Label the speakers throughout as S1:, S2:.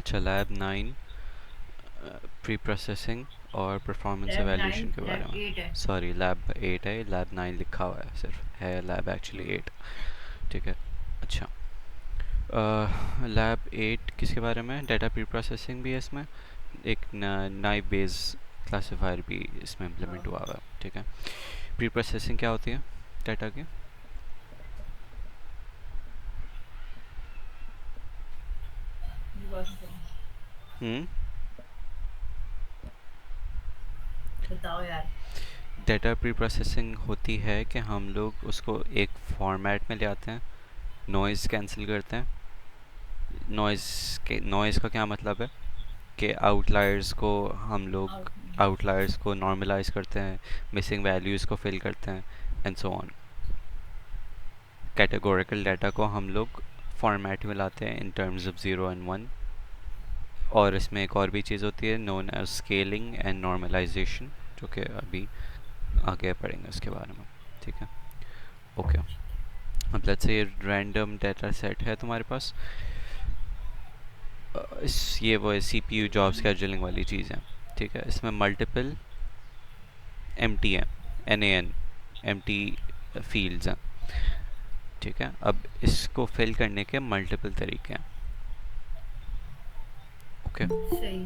S1: अच्छा, lab 9 pre processing और performance
S2: lab
S1: evaluation
S2: 9
S1: के बारे
S2: लैब
S1: में।
S2: 8 है।
S1: सॉरी, लैब 8 है, लैब 9 लिखा हुआ है, सिर्फ है लैब एक्चुअली 8। ठीक है। अच्छा, लैब 8 किसके बारे में? डाटा प्री प्रोसेसिंग भी है इसमें, एक नाइव बेस क्लासिफायर भी इसमें इम्प्लीमेंट हुआ हुआ है। ठीक है। प्री प्रोसेसिंग क्या होती है डाटा की? हम्म
S2: बताओ यार।
S1: डाटा प्री प्रोसेसिंग होती है कि हम लोग उसको एक फॉर्मेट में ले आते हैं, नॉइज़ कैंसिल करते हैं। नॉइज़ का क्या मतलब है कि आउटलायर्स को हम लोग
S2: आउट।
S1: आउटलायर्स को नॉर्मलाइज करते हैं, मिसिंग वैल्यूज़ को फिल करते हैं, and so on. Categorical data को हम लोग फॉर्मेट में लाते हैं इन टर्म्स ऑफ 0 एंड 1। और इसमें एक और भी चीज़ होती है known as scaling and normalization, जो कि अभी आगे पढ़ेंगे उसके बारे में। ठीक है। ओके। अब let's say random data set है तुम्हारे पास। ये वो CPU जॉब स्केजुलिंग वाली चीज़ है। ठीक है। इसमें मल्टीपल एम टी है, NaN एम टी फील्ड्स हैं। ठीक है। अब इसको फिल करने के मल्टीपल तरीके हैं। ओके।
S2: सही।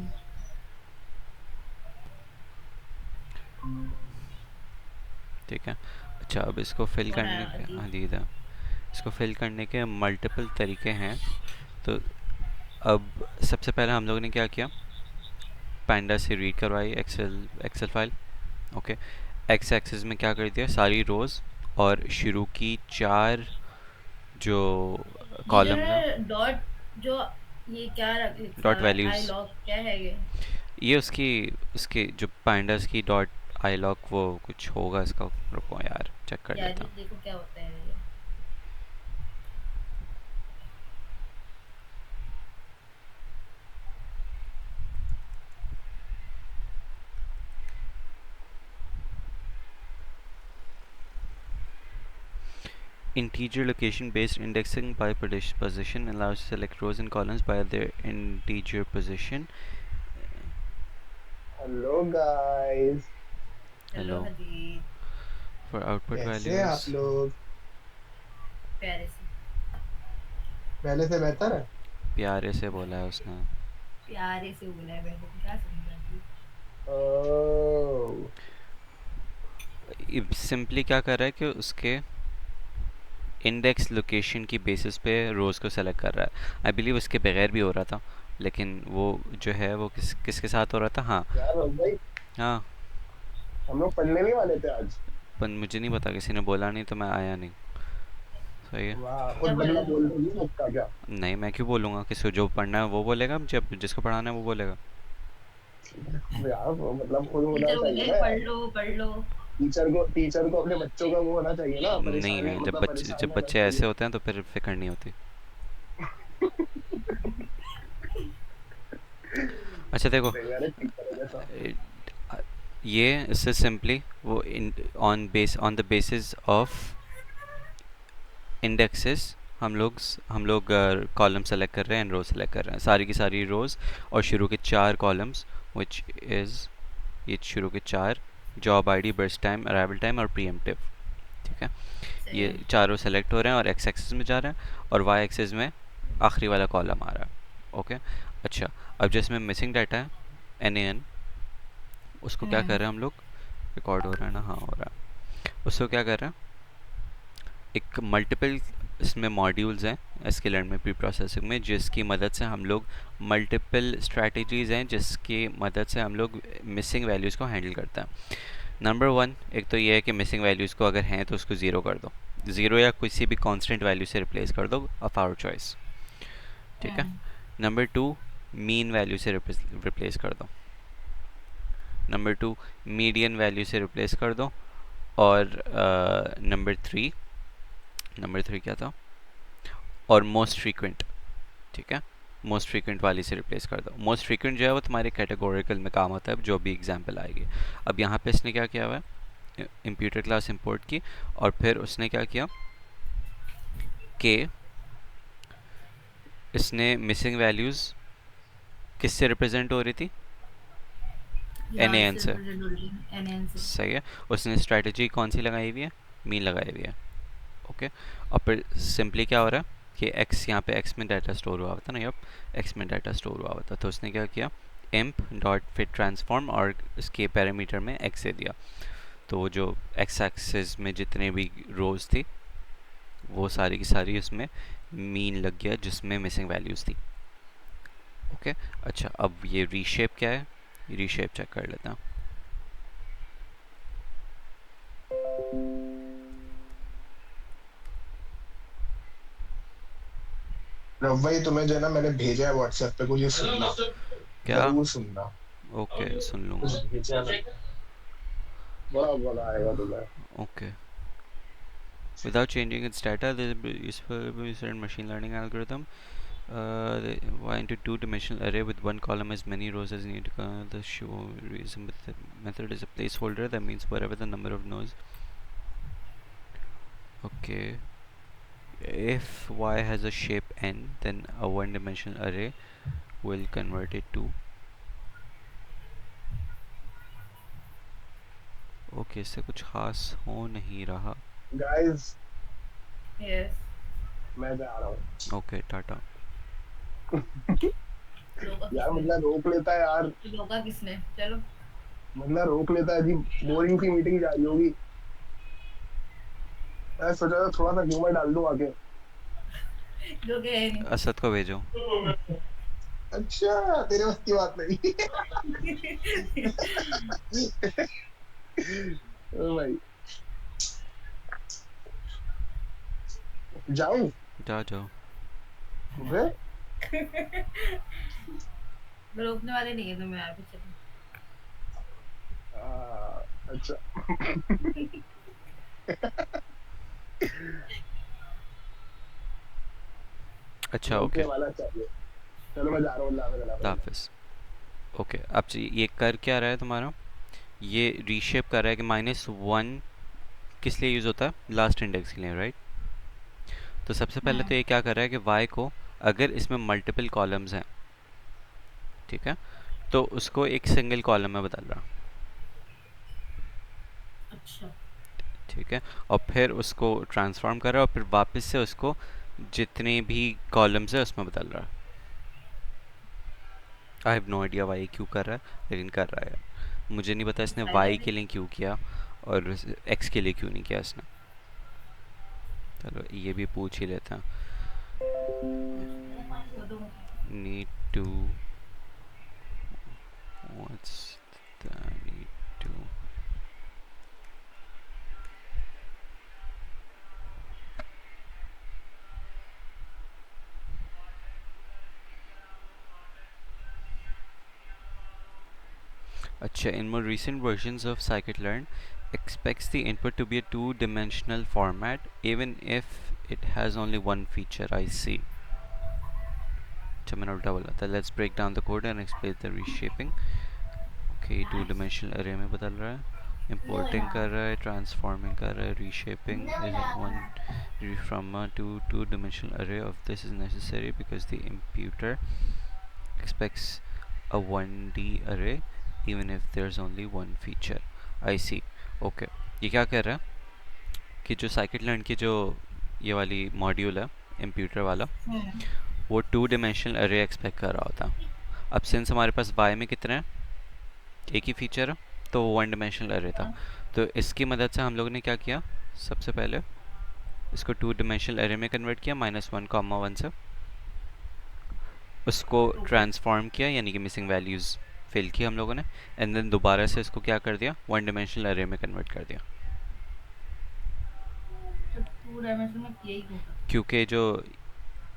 S1: ठीक है। अच्छा, अब इसको फिल
S2: कौन
S1: करने
S2: आया
S1: के,
S2: अजीब।
S1: हाँ दीदा, इसको फिल करने के मल्टीपल तरीके हैं। तो अब सबसे पहले हम लोगों ने क्या किया, पैंडा से रीड करवाई excel file. Okay. X axis में क्या कर दिया, सारी रोज़ और शुरू की 4 जो
S2: ये जो
S1: कॉलम्स हैं,
S2: है डॉट, जो ये क्या लिखा
S1: डॉट
S2: हुआ है, आई
S1: वैल्यूज़।
S2: लॉग क्या है ये?
S1: ये उसकी उसकी जो पाइंडर्स की डॉट आई लॉक, वो कुछ होगा इसका, रुको यार चेक कर
S2: यार
S1: लेता
S2: ये
S1: हूँ।
S2: देखो क्या होता है ये।
S1: Integer location based indexing by position allows to select rows and columns by their integer position.
S3: Hello guys.
S2: Hello
S1: Hello.
S2: हजीब।
S1: For output
S3: कैसे हैं आप
S1: values,
S3: लोग?
S2: प्यारे से।
S3: पहले से बेहतर है।
S1: प्यारे से बोला है उसने।
S2: प्यारे से बोला है, वैसे तो क्या समझा अजीब।
S3: ओह।
S1: सिंपली क्या कर रहा है कि उसके इंडेक्स लोकेशन की बेसिस पे रोज़ को सेलेक्ट कर रहा है। आई बिलीव उसके बगैर भी हो रहा था, लेकिन वो जो है वो किसके साथ हो रहा था? हाँ।
S3: यार भाई,
S1: हाँ।
S3: हम लोग पढ़ने नहीं वाले थे आज।
S1: पर मुझे नहीं पता, किसी ने बोला नहीं तो मैं आया नहीं। सही है।
S3: वाह, खुद
S2: क्या
S3: बंदा
S2: बोला?
S3: बोल रही है उसका क्या?
S1: नहीं, मैं क्यों बोलूँगा, किसी जो पढ़ना है वो बोलेगा, जब जिसको पढ़ाना है वो बोलेगा।
S3: यार मतलब खुद होना
S2: टीचर
S3: चाहिए
S2: बोले
S3: ना
S2: पढ़
S3: यार।
S2: लो पढ़ लो।
S3: टीचर को अपने बच्चों का वो होना चाहिए ना,
S1: नहीं
S3: परेशानी
S1: है,
S3: मतलब
S1: जब
S3: परेशान होना
S1: बच्चे
S3: चाहिए।
S1: ऐसे होते हैं तो फिर फिक्र नहीं होती। अच्छा देखो,
S3: सही है, टीचर है जैसा।
S1: अ, ये इससे सिंपली वो on the basis of indexes हम लोग कॉलम सेलेक्ट कर रहे हैं एंड रो सेलेक्ट कर रहे हैं, सारी की सारी रोज़ और शुरू के 4 कॉलम्स, विच इज़ ये शुरू के 4, job ID, burst time, arrival time और प्रीएम्प्टिव। ठीक है।
S2: सही
S1: ये
S2: है।
S1: चारों सेलेक्ट हो रहे हैं और एक्स एक्सिस में जा रहे हैं और वाई एक्सिस में आखिरी वाला कॉलम आ रहा है। ओके। अच्छा, अब जिसमें मिसिंग डाटा है, NaN, उसको क्या कर रहे हैं हम लोग, रिकॉर्ड हो रहा है ना? हाँ, हो रहा है। उसको क्या कर रहे हैं, एक मल्टीपल इसमें मॉड्यूल्स हैं एसक्यूएल में प्री प्रोसेसिंग में, जिसकी मदद से हम लोग मल्टीपल स्ट्रैटेजीज़ हैं जिसकी मदद से हम लोग मिसिंग वैल्यूज़ को हैंडल करते हैं। नंबर 1, एक तो ये है कि मिसिंग वैल्यूज़ को अगर हैं तो उसको ज़ीरो कर दो, ज़ीरो या किसी भी कांस्टेंट वैल्यू से रिप्लेस कर दो ऑफ आवर चॉइस। ठीक है।
S2: हम्म।
S1: नंबर 2, मीन वैल्यू से रिप्लेस कर दो। नंबर 2, मीडियन वैल्यू से रिप्लेस कर दो। और नंबर 3 क्या था, और मोस्ट फ्रीक्वेंट। ठीक है। मोस्ट फ्रीक्वेंट वाली से रिप्लेस कर दो। मोस्ट फ्रीक्वेंट जो है वो तुम्हारे कैटेगोरिकल में काम आता है, जो भी एग्जांपल आएगी। अब यहाँ पे इसने क्या किया हुआ है, इम्प्यूटर क्लास इंपोर्ट की, और फिर उसने क्या किया कि इसने मिसिंग वैल्यूज़ किससे रिप्रेजेंट हो रही थी?
S2: यहाँ
S1: NaN
S2: से
S1: से।
S2: represent हो रही है NN से।
S1: सही है। उसने स्ट्रैटेजी कौन सी लगाई हुई है? मीन लगाई हुई है। ओके। और फिर सिंपली क्या हो रहा है कि x यहाँ पे x में डाटा स्टोर हुआ होता है ना, यप, x में डाटा स्टोर हुआ होता है, तो उसने क्या किया, imp डॉट फिट ट्रांसफॉर्म और इसके पैरामीटर में x दे दिया। तो वो जो x एक्सिस में जितने भी रोज थी वो सारी की सारी उसमें मीन लग गया जिसमें मिसिंग वैल्यूज थी। ओके। अच्छा, अब ये रीशेप क्या है, रीशेप चेक कर लेते हैं।
S3: रब भाई तुम्हें जो है ना मैंने भेजा है व्हाट्सएप पे, कुछ ये सुनना,
S1: क्या?
S3: जरूर सुनना।
S1: ओके, सुन लूँगा।
S3: कुछ भेजा है मैंने, बड़ा बड़ा आएगा तुम्हें।
S1: Okay. Without changing its data, this is useful certain machine learning algorithm. Why into two-dimensional array with one column as many rows as need. The show reason method is a placeholder that means whatever the number of nodes. Okay. If y has a shape n, then a one-dimensional array will convert it to. Okay, इससे कुछ खास हो नहीं रहा.
S3: Guys
S2: Yes.
S3: मैं जा रहा हूँ।
S1: Okay, टाटा.
S2: रोका
S3: यार
S2: किसने?
S3: मतलब रोक लेता है यार,
S2: रोका किसने? चलो।
S3: मतलब रोक लेता है जी, बोरिंग सी मीटिंग जा रही होगी। मैं सोचा था थोड़ा सा ह्यूमर डाल दूं आके।
S2: रोके है नहीं।
S1: असद को भेजो.
S3: अच्छा तेरे बस की बात नहीं। ओ भाई जाऊं
S1: जा जाओ.
S3: वे
S2: रोकने वाले नहीं है तुम्हें यार, पीछे।
S3: अच्छा
S1: अच्छा,
S3: रोकने
S1: ओके.
S3: वाला चाहिए। चलो मैं जा रहा हूँ, अल्लाह हाफ़िज़, अल्लाह हाफ़िज़।
S1: हाफिज. ओके, अब ये कर क्या रहा है तुम्हारा, ये रीशेप कर रहा है कि -1 किस लिए यूज़ होता है, लास्ट इंडेक्स के लिए, राइट? तो सबसे पहले तो ये क्या कर रहा है कि y को, अगर इसमें मल्टीपल कॉलम्स हैं, ठीक है, तो उसको एक सिंगल कॉलम में बदल रहा,
S2: अच्छा।
S1: ठीक है, और फिर उसको ट्रांसफॉर्म कर रहा है और फिर वापस से उसको जितने भी कॉलम्स है उसमें बदल रहा है. I have no idea why क्यों कर रहा है, लेकिन कर रहा है. मुझे नहीं पता इसने
S2: फायदा
S1: y
S2: भी।
S1: के लिए क्यों किया और x के लिए क्यों नहीं किया इसने. चलो ये भी पूछ ही लेते हैं.
S2: वो तो
S1: Need to, what's the need to. अच्छा, in more recent versions of scikit-learn expects the input to be a two-dimensional format even if it has only one feature. I see. अच्छा, मैंने उल्टा बोला था. Let's break down the code and explain the reshaping. Okay, two-dimensional array में बदल रहा है, importing कर रहा है, transforming कर रहा है, reshaping is one from a two-dimensional array of this is necessary because the imputer expects a 1D array even if there's only one feature. I see. Okay. ये क्या कर रहा है कि जो scikit-learn की जो ये वाली मॉड्यूल है, इम्प्यूटर वाला, वो टू डिमेंशनल अरे एक्सपेक्ट कर रहा होता. अब सिंस हमारे पास y में कितने हैं, एक ही फीचर है, तो वो वन डिमेंशनल अरे था. तो इसकी मदद से हम लोगों ने क्या किया, सबसे पहले इसको टू डिमेंशनल अरे में कन्वर्ट किया -1, 1 से, उसको ट्रांसफॉर्म किया यानी कि मिसिंग वैल्यूज़ फिल की हम लोगों ने, एंड देन दोबारा से इसको क्या कर दिया, वन डिमेंशनल अरे में कन्वर्ट कर दिया.
S2: टू डायमेंशन में किया ही होगा।
S1: क्योंकि जो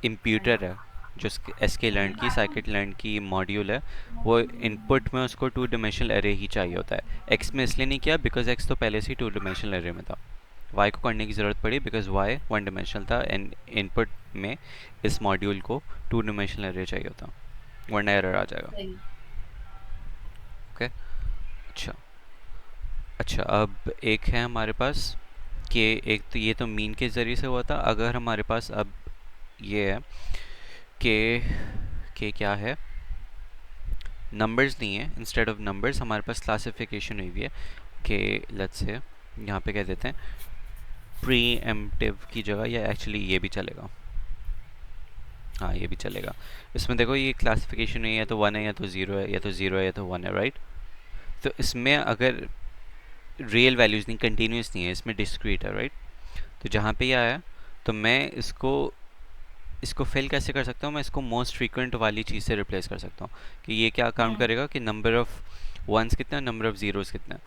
S1: इम्प्यूटर है, जो sklearn की scikit-learn की मॉड्यूल है, वो इनपुट में उसको टू डिमेंशनल अरे ही चाहिए होता है. x में इसलिए नहीं किया बिकॉज x तो पहले से ही टू डिमेंशनल अरे में था. y को करने की ज़रूरत पड़ी बिकॉज y वन डिमेंशनल था एंड इनपुट में इस मॉड्यूल को टू डिमेंशनल अरे चाहिए होता, वरना एरर आ जाएगा.
S2: सही।
S1: ओके. अच्छा. अच्छा, अब एक है हमारे पास कि एक तो ये तो मीन के ज़रिए से हुआ था. अगर हमारे पास अब ये है कि क्या है नंबर्स नहीं है, इंस्टेड ऑफ नंबर्स हमारे पास क्लासिफिकेशन हुई हुई है कि लेट्स से यहाँ पे कह देते हैं प्री एम्प्टिव की जगह, या एक्चुअली ये भी चलेगा, हाँ ये भी चलेगा। इसमें देखो ये क्लासिफिकेशन है, या तो 1 है या तो 0 है, या तो 0 है या तो 1 है, राइट। तो इसमें अगर रियल वैल्यूज़ नहीं, कंटिन्यूस नहीं है, इसमें डिस्क्रीट है, राइट। तो जहाँ पे ये आया तो मैं इसको इसको फिल कैसे कर सकता हूँ, मैं इसको मोस्ट फ्रीक्वेंट वाली चीज़ से रिप्लेस कर सकता हूँ कि ये क्या काउंट करेगा कि नंबर ऑफ वंस कितना, नंबर ऑफ ज़ीरोज़ कितना,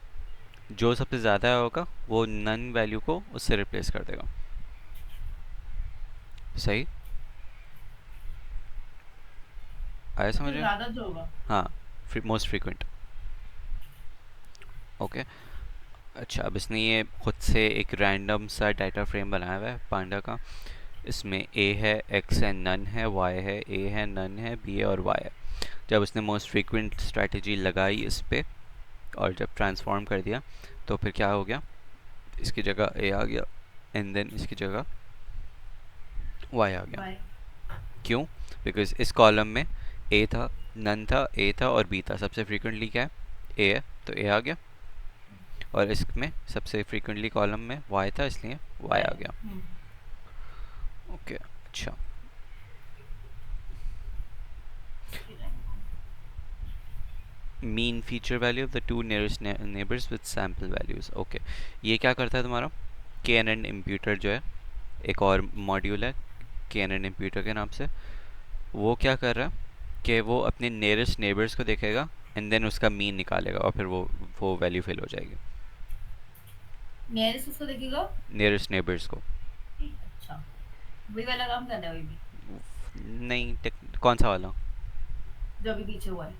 S1: जो सबसे ज़्यादा होगा वो नन वैल्यू को उससे रिप्लेस कर देगा। सही आया समझ
S2: सबसे
S1: में?
S2: ज्यादा जो होगा।
S1: हाँ, मोस्ट फ्रीक्वेंट। ओके। अच्छा, अब इसने ये खुद से एक रैंडम सा डाटा फ्रेम बनाया हुआ है पांडा का। इसमें ए है, एक्स है, नन है, वाई है, ए है, नन है, बी है और वाई है। जब इसने मोस्ट फ्रीक्वेंट स्ट्रैटेजी लगाई इस पे और जब ट्रांसफॉर्म कर दिया तो फिर क्या हो गया, इसकी जगह ए आ गया एंड देन इसकी जगह वाई आ गया।
S2: बाय।
S1: क्यों? बिकॉज इस कॉलम में ए था, नन था, ए था और बी था। सबसे फ्रीक्वेंटली क्या है? ए है, तो ए आ गया। और इसमें सबसे फ्रीक्वेंटली कॉलम में वाई था, इसलिए वाई आ गया। ओके, अच्छा। Mean feature value of the two nearest neighbours with sample values. Okay, ये क्या करता है तुम्हारा? के एन एन इम्प्यूटर जो है, एक और मॉड्यूल है के एन एन इम्प्यूटर के नाम से। वो क्या कर रहा है कि वो अपने नियरेस्ट नेबर्स को देखेगा एंड देन उसका मीन निकालेगा और फिर वो वैल्यू फिल हो जाएगी।
S2: नियरेस्ट उसको देखेगा।
S1: नियरेस्ट नेबर्स को।
S2: अच्छा, वही वाला काम कर रहा है वही भी
S1: नहीं, कौन सा वाला?
S2: जो अभी पीछे हुआ है।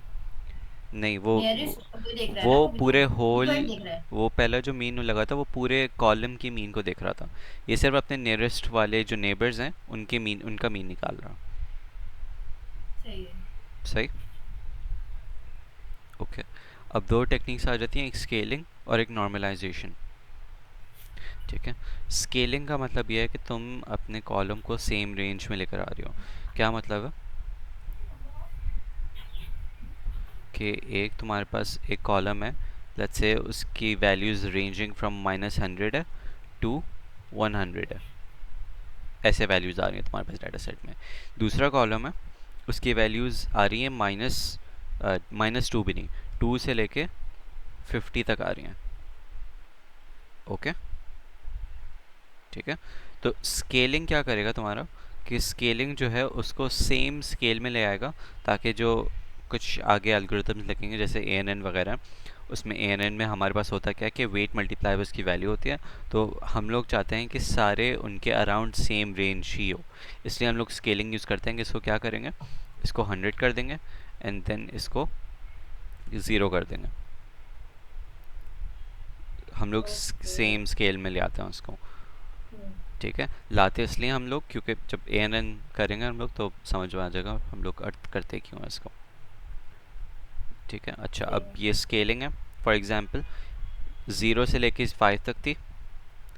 S1: नहीं, वो
S2: नियरेस्ट अभी देख रहा है ना
S1: वो
S2: वो भी,
S1: पूरे होल,
S2: फ्रीक्वेंट देख रहा है।
S1: वो पहला जो मीन लगा था वो पूरे कॉलम की मीन को देख रहा था। ये सिर्फ अपने नियरेस्ट वाले जो नेबर्स हैं उनके मीन, उनका मीन निकाल रहा।
S2: सही है।
S1: सही। ओके, अब दो टेक्निक्स आ जाती हैं, एक स्केलिंग और एक नॉर्मलाइजेशन। ठीक है, स्केलिंग का मतलब ये है कि तुम अपने कॉलम को सेम रेंज में लेकर आ रहे हो। क्या मतलब है कि एक तुम्हारे पास एक कॉलम है, लेट्स से उसकी वैल्यूज़ रेंजिंग फ्रॉम -100 है टू 100 है, ऐसे वैल्यूज़ आ रही हैं तुम्हारे पास डाटा सेट में। दूसरा कॉलम है, उसकी वैल्यूज़ आ रही हैं -2 भी नहीं, 2 से लेके 50 तक आ रही हैं। ओके, ठीक है। तो स्केलिंग क्या करेगा तुम्हारा कि स्केलिंग जो है उसको सेम स्केल में ले आएगा, ताकि जो कुछ आगे एल्गोरिथम्स लगेंगे जैसे ए एन एन वगैरह, उसमें ए एन एन में हमारे पास होता क्या है कि वेट मल्टीप्लाई उसकी वैल्यू होती है। तो हम लोग चाहते हैं कि सारे उनके अराउंड सेम रेंज ही हो, इसलिए हम लोग स्केलिंग यूज़ करते हैं कि इसको क्या करेंगे, इसको 100 कर देंगे एंड देन इसको 0 कर देंगे। हम लोग सेम स्केल में ले आते हैं उसको। ठीक है, लाते इसलिए हम लोग क्योंकि जब ए एन एन करेंगे हम लोग तो समझ में आ जाएगा हम लोग अर्थ करते क्यों है इसको। ठीक है, अच्छा, अब ये स्केलिंग है। फॉर एग्जांपल 0 से लेके 5 तक थी,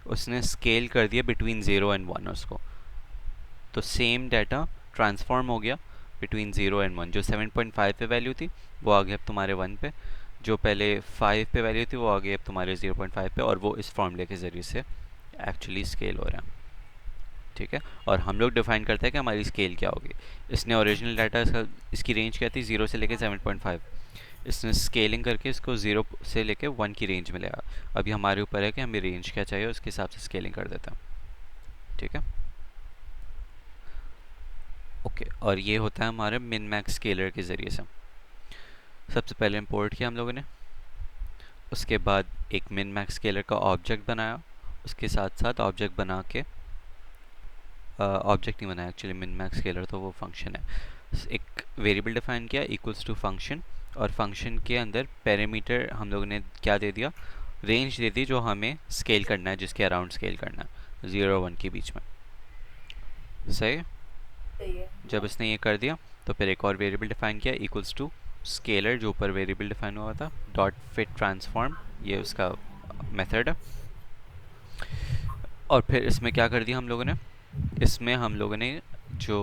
S1: उसने स्केल कर दिया बिटवीन 0 एंड 1 उसको, तो सेम डाटा ट्रांसफॉर्म हो गया बिटवीन 0 एंड 1। जो 7.5 पे वैल्यू थी वो आ गई अब तुम्हारे 1 पे, जो पहले 5 पे वैल्यू थी वो आ गई अब तुम्हारे 0.5 पे, और वो इस फॉर्मूले के ज़रिए से एक्चुअली स्केल हो रहा है। ठीक है, और हम लोग डिफाइन करते हैं कि हमारी स्केल क्या होगी। इसने ओरिजिनल डाटा इसकी रेंज क्या थी, 0 से लेके 7.5, इसने स्केलिंग करके इसको 0 से लेके 1 की रेंज में लिया। अभी हमारे ऊपर है कि हमें रेंज क्या चाहिए, उसके हिसाब से स्केलिंग कर देता है। ठीक है, ओके, और ये होता है हमारे मिन मैक्स स्केलर के ज़रिए से। सबसे पहले इंपोर्ट किया हम लोगों ने, उसके बाद एक मिन मैक्स स्केलर का ऑब्जेक्ट बनाया, उसके साथ साथ ऑब्जेक्ट बना के, ऑब्जेक्ट नहीं बनाया एक्चुअली, मिन मैक्स स्केलर तो वो फंक्शन है। एक वेरिएबल डिफाइन किया इक्वल्स टू फंक्शन, और फंक्शन के अंदर पैरामीटर हम लोगों ने क्या दे दिया, रेंज दे दी जो हमें स्केल करना है, जिसके अराउंड स्केल करना है 0 और 1 के बीच में। सही है?
S2: सही है।
S1: जब इसने ये कर दिया तो फिर एक और वेरिएबल डिफाइन किया इक्वल्स टू स्केलर, जो ऊपर वेरिएबल डिफाइन हुआ था, डॉट फिट ट्रांसफॉर्म, ये उसका मेथड है। और फिर इसमें क्या कर दिया हम लोगों ने, इसमें हम लोगों ने जो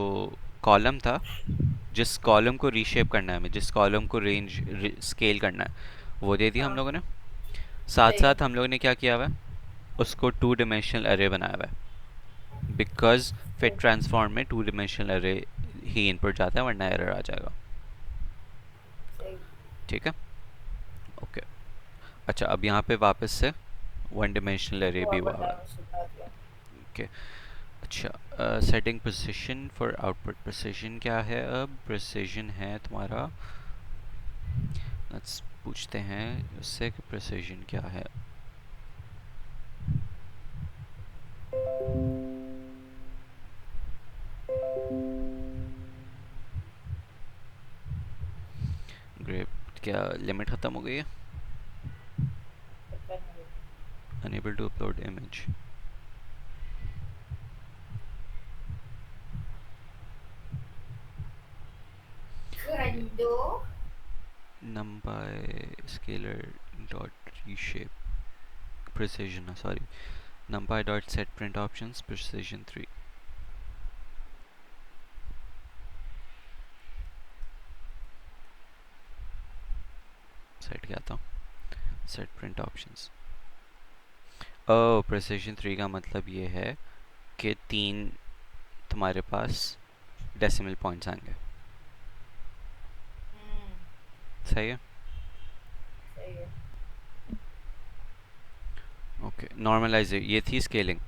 S1: कॉलम था, जिस कॉलम को रीशेप करना है हमें, जिस कॉलम को रेंज स्केल करना है, वो दे दिया हम
S2: हाँ
S1: लोगों ने। साथ
S2: सही है।
S1: साथ हम लोगों ने क्या किया हुआ है, उसको 2 डायमेंशनल अरे बनाया हुआ है, बिकॉज फिट
S2: सही
S1: ट्रांसफॉर्म में 2 डायमेंशनल अरे ही इनपुट जाता है, वरना एरर आ जाएगा।
S2: सही।
S1: ठीक है, ओके। अच्छा, अब यहाँ पे वापस से 1 डायमेंशनल अरे भी
S2: हुआ
S1: हुआ हुआ
S2: बताया
S1: है।
S2: सुधा दिया।
S1: ओके, अच्छा, setting precision for output. Precision क्या है? अब प्रिसिशन है तुम्हारा, लेट्स पूछते हैं उससे कि प्रिसिशन क्या है। ग्रेप, क्या लिमिट ख़त्म हो गई है?
S2: पता नहीं।
S1: Unable to upload image.
S2: गंदो।
S1: numpy scalar dot reshape precision, sorry, numpy dot set print options precision 3। Set क्या था? Set print options. ओ, प्रिसिशन 3 का मतलब ये है कि 3 तुम्हारे पास डेसिमल पॉइंट्स आएंगे। सही है,
S2: सही है।
S1: ओके। नॉर्मलाइज, ये थी स्केलिंग।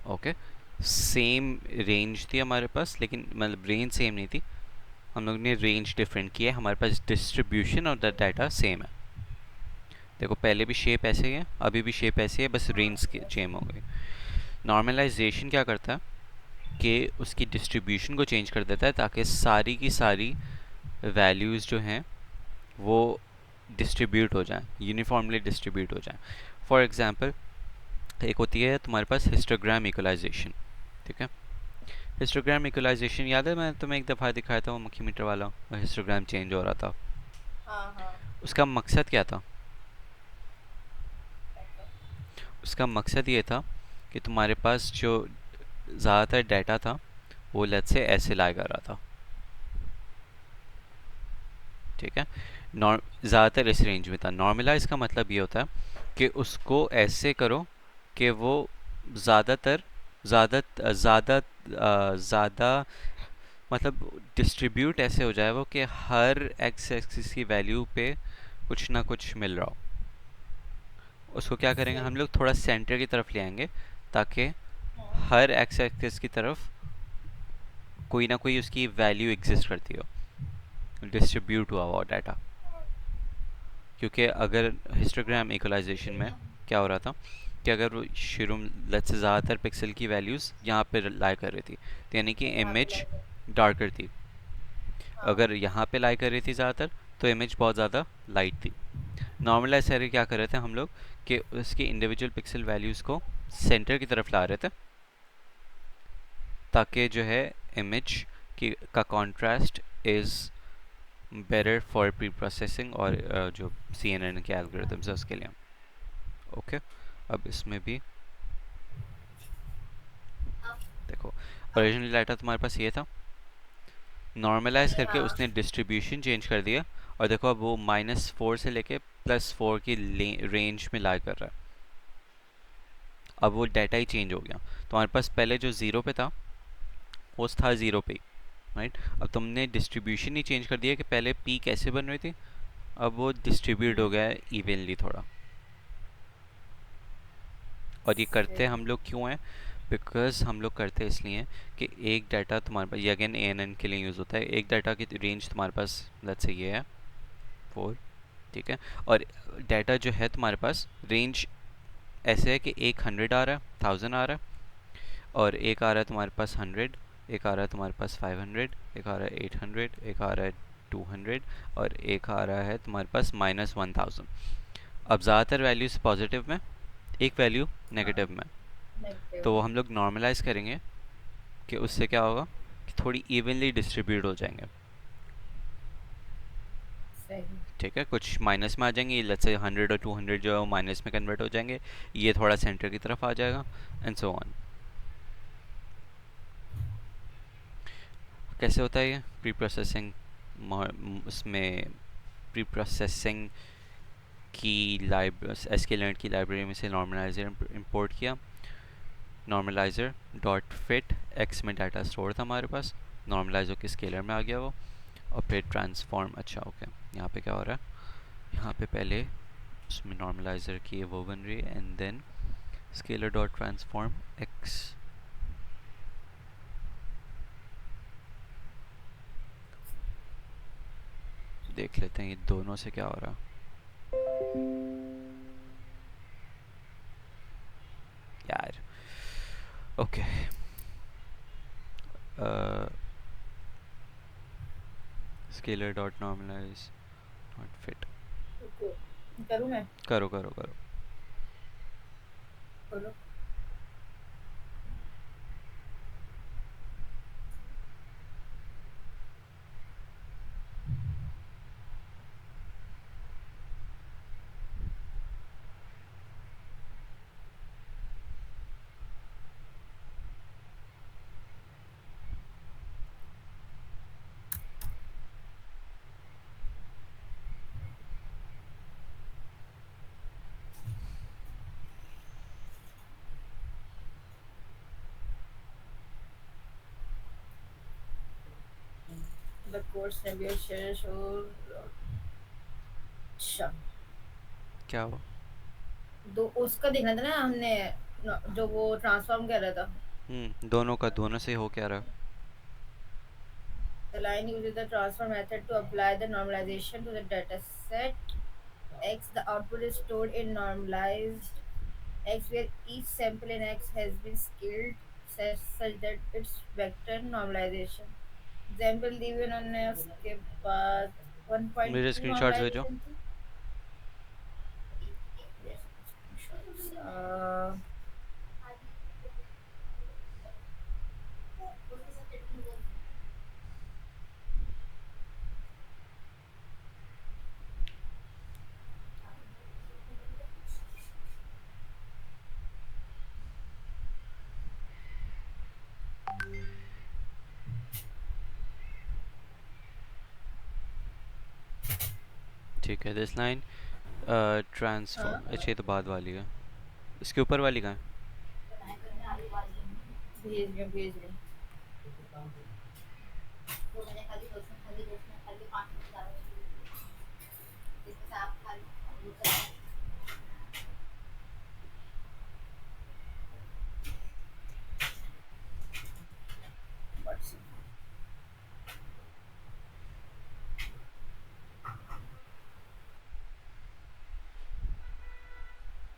S1: ओके, सेम रेंज थी हमारे पास, लेकिन मतलब रेंज सेम नहीं थी, हम लोग ने रेंज डिफरेंट किया है। हमारे पास डिस्ट्रीब्यूशन और द डाटा सेम है। देखो, पहले भी शेप ऐसे ही है, अभी भी शेप ऐसे है, बस
S2: हाँ
S1: रेंज
S2: ऐसे
S1: चेंज
S2: ही।
S1: हो गई। नॉर्मलाइजेशन क्या करता है कि उसकी डिस्ट्रीब्यूशन को चेंज कर देता है, ताकि सारी की सारी वैल्यूज़ जो हैं वो डिस्ट्रीब्यूट हो जाएं, यूनिफॉर्मली डिस्ट्रीब्यूट हो जाएं। फॉर एग्जांपल, एक होती है तुम्हारे पास हिस्टोग्राम इक्वलाइजेशन। ठीक है, हिस्टोग्राम इक्वलाइजेशन याद है, मैं तुम्हें एक दफ़ा दिखाया था वो मक्खी मीटर वाला, हिस्टोग्राम चेंज हो रहा था।
S2: हाँ हाँ।
S1: उसका मकसद क्या था?
S2: ऐसा।
S1: उसका मकसद ये था कि तुम्हारे पास जो ज़्यादातर डाटा था वो लेट्स से ऐसे लाया कर रहा था। ठीक है, ज़्यादातर इस रेंज में था। नॉर्मलाइज का मतलब ये होता है कि उसको ऐसे करो कि वो ज़्यादातर ज़्यादा ज़्यादा ज़्यादा मतलब डिस्ट्रीब्यूट ऐसे हो जाए वो कि हर एक्स एक्सिस की वैल्यू पे कुछ ना कुछ मिल रहा हो। उसको क्या करेंगे
S2: सही।
S1: हम लोग, थोड़ा सेंटर की तरफ ले आएंगे, ताकि
S2: हाँ
S1: हर एक्स एक्सिस की तरफ कोई ना कोई उसकी वैल्यू एग्जिस्ट करती हो, डिस्ट्रीब्यूट हुआ हुआ डाटा। क्योंकि अगर हिस्टोग्राम इक्वलाइजेशन में क्या हो रहा था कि अगर वो शुरू लेट्स से ज़्यादातर पिक्सल की वैल्यूज़ यहाँ पे लाई कर रही थी, तो यानी कि
S2: यहाँ पे
S1: इमेज
S2: लाइक।
S1: डार्कर थी।
S2: हाँ
S1: अगर यहाँ पे लाई कर रही थी ज़्यादातर, तो इमेज बहुत ज़्यादा लाइट थी। नॉर्मलाइज एरे क्या कर रहे थे हम लोग कि उसके इंडिविजुअल पिक्सल वैल्यूज़ को सेंटर की तरफ ला रहे थे, ताकि जो है इमेज की का contrast is better for pre processing, और जो CNN के एल्गोरिथम्स है उसके लिए। ओके, अब इसमें भी देखो, ओरिजिनल डाटा तुम्हारे पास ये था, नॉर्मलाइज करके
S2: हाँ।
S1: उसने डिस्ट्रीब्यूशन चेंज कर दिया, और देखो अब वो -4 से लेके +4 की रेंज में ला कर रहा है। अब वो डाटा ही चेंज हो गया। तुम्हारे पास पहले जो ज़ीरो पे था वो था ज़ीरो पे ही, राइट। अब तुमने डिस्ट्रीब्यूशन ही चेंज कर दिया कि पहले पी कैसे बन रही थी, अब वो डिस्ट्रीब्यूट हो गया है इवनली थोड़ा। और ये करते
S2: सही।
S1: हम लोग क्यों हैं? बिकॉज हम लोग करते इसलिए हैं कि एक डाटा तुम्हारे पास, ये अगेन ANN के लिए यूज़ होता है, एक डाटा की रेंज तुम्हारे पास लेट्स से ये है 4। ठीक है, और डाटा जो है तुम्हारे पास रेंज ऐसे है कि एक 100 आ रहा है, 1000 आ रहा है, और एक आ रहा है तुम्हारे पास 100, एक आ रहा है तुम्हारे पास 500, एक आ रहा है 800, एक आ रहा है 200, और एक आ रहा है तुम्हारे पास -1000। अब ज़्यादातर वैल्यूज पॉजिटिव में, एक वैल्यू
S2: हाँ
S1: नेगेटिव में,
S2: नेगेटिव
S1: तो वो
S2: में।
S1: हम लोग नॉर्मलाइज करेंगे कि उससे क्या होगा कि थोड़ी इवनली डिस्ट्रीब्यूट हो जाएंगे।
S2: सही।
S1: ठीक है, कुछ माइनस में आ जाएंगे, लेट्स से 100 और 200 जो है वो माइनस में कन्वर्ट हो जाएंगे, ये थोड़ा सेंटर की तरफ आ जाएगा, एंड सो ऑन। कैसे होता है ये प्री प्रोसेसिंग? उसमें प्री प्रोसेसिंग की एसक्यूएल की लाइब्रेरी में से नॉर्मलाइजर इंपोर्ट किया, नॉर्मलाइजर डॉट फिट एक्स में डाटा स्टोर था हमारे पास, नॉर्मलाइजर के स्केलर में आ गया वो, और फिर ट्रांसफॉर्म। अच्छा ओके, यहाँ पे क्या हो रहा है, यहाँ पे पहले उसमें नॉर्मलाइजर की वो बन रही है and then scaler dot transform X. देख लेते हैं ये दोनों से क्या हो रहा यार। Okay scaler dot normalize dot fit.
S2: रुको, करूँ मैं?
S1: करो करो करो।
S2: बोलो। The course negotiations और अच्छा,
S1: क्या हुआ?
S2: दो उसका देखना था ना हमने, जो वो ट्रांसफॉर्म कर रहा था।
S1: दोनों का दोनों से हो क्या रहा?
S2: The line uses the transfer method to apply the normalization to the data set X. The output is stored in normalized X, where each sample in X has been scaled such that its vector normalization. Example दी हुई उन्होंने, उसके बाद
S1: मुझे
S2: 1.2
S1: screenshots भेजो।
S2: normalization थी। Yes, screenshots.
S1: ठीक है, this line transform. अच्छा ये तो बाद वाली है, इसके ऊपर वाली कहाँ है?
S2: भेज रही हूँ। WhatsApp।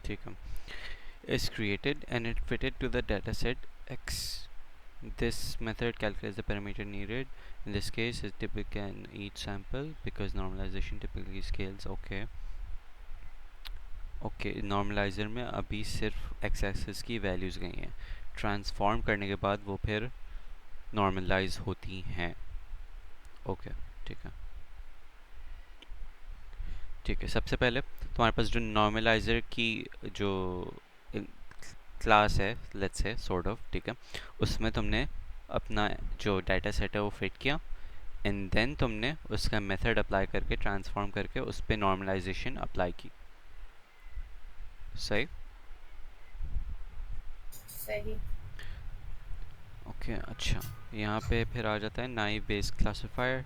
S1: ठीक है, is created and it fitted to the dataset X. This method calculates the parameter needed. In this case, is typical in each sample because normalization typically scales. Okay. Okay normalizer में अभी सिर्फ x axis की values गई हैं, transform करने के बाद वो फिर नॉर्मलाइज होती हैं। ओके ठीक है ठीक है। सबसे पहले तुम्हारे पास जो नॉर्मलाइज़र की जो क्लास है, लेट्स से सॉर्ट ऑफ, ठीक है, उसमें तुमने अपना जो डाटा सेट है वो फिट किया एंड देन तुमने उसका मेथड अप्लाई करके ट्रांसफॉर्म करके उस पर नॉर्मलाइजेशन अप्लाई की। सही?
S2: सही।
S1: ओके अच्छा, यहाँ पे फिर आ जाता है नाइव बेस्ड क्लासिफायर।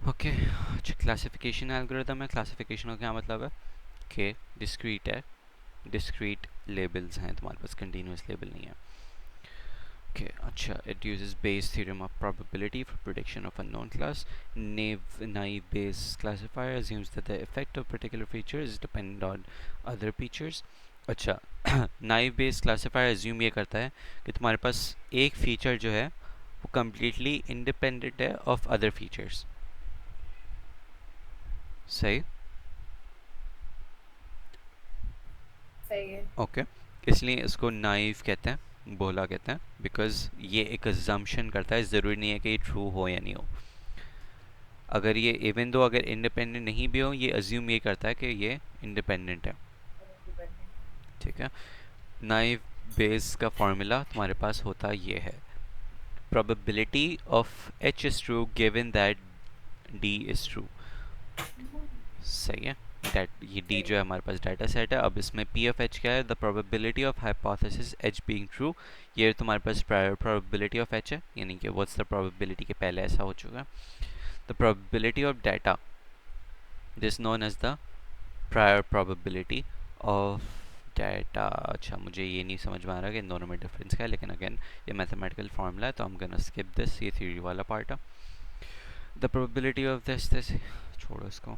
S1: ओके अच्छा, क्लासिफिकेशन एल्गोरिथम है। क्लासिफिकेशन का क्या मतलब है कि डिस्क्रीट है, डिस्क्रीट लेबल्स हैं तुम्हारे पास, कंटिन्यूस लेबल नहीं है। ओके अच्छा, it uses Bayes theorem of probability for prediction of unknown class. Naive based classifier assumes that the effect of particular feature is dependent on other features. अच्छा naive based classifier assume ये करता है कि तुम्हारे पास एक feature जो है वो कम्प्लीटली इंडिपेंडेंट है ऑफ अदर फीचर्स। सही?
S2: सही है।
S1: ओके इसलिए इसको नाइव कहते हैं, बोला कहते हैं, बिकॉज ये एक अजम्पशन करता है, ज़रूरी नहीं है कि ये ट्रू हो या नहीं हो। अगर ये इवन दो अगर इंडिपेंडेंट नहीं भी हो, ये अज्यूम ये करता है कि ये इंडिपेंडेंट है। ठीक है, नाइव बेस का फॉर्मूला तुम्हारे पास होता ये है, probability of h is true given that d is true. सही है. ये d
S2: सही
S1: जो है हमारे पास डाटा सेट है. अब इसमें p of h क्या है? The probability of hypothesis h being true. ये तुम्हारे पास प्रायर प्रोबेबिलिटी ऑफ h है, यानी कि व्हाट्स द प्रोबेबिलिटी के पहले ऐसा हो चुका है. The probability of data, this known as the prior probability of data. अच्छा, मुझे ये नहीं समझ में आ रहा कि इन दोनों में डिफरेंस क्या है, लेकिन अगेन ये मैथमेटिकल फार्मूला है तो हम गोना स्किप दिस. ये थ्योरी वाला पार्ट है. द प्रोबेबिलिटी ऑफ दिस छोड़ो इसको.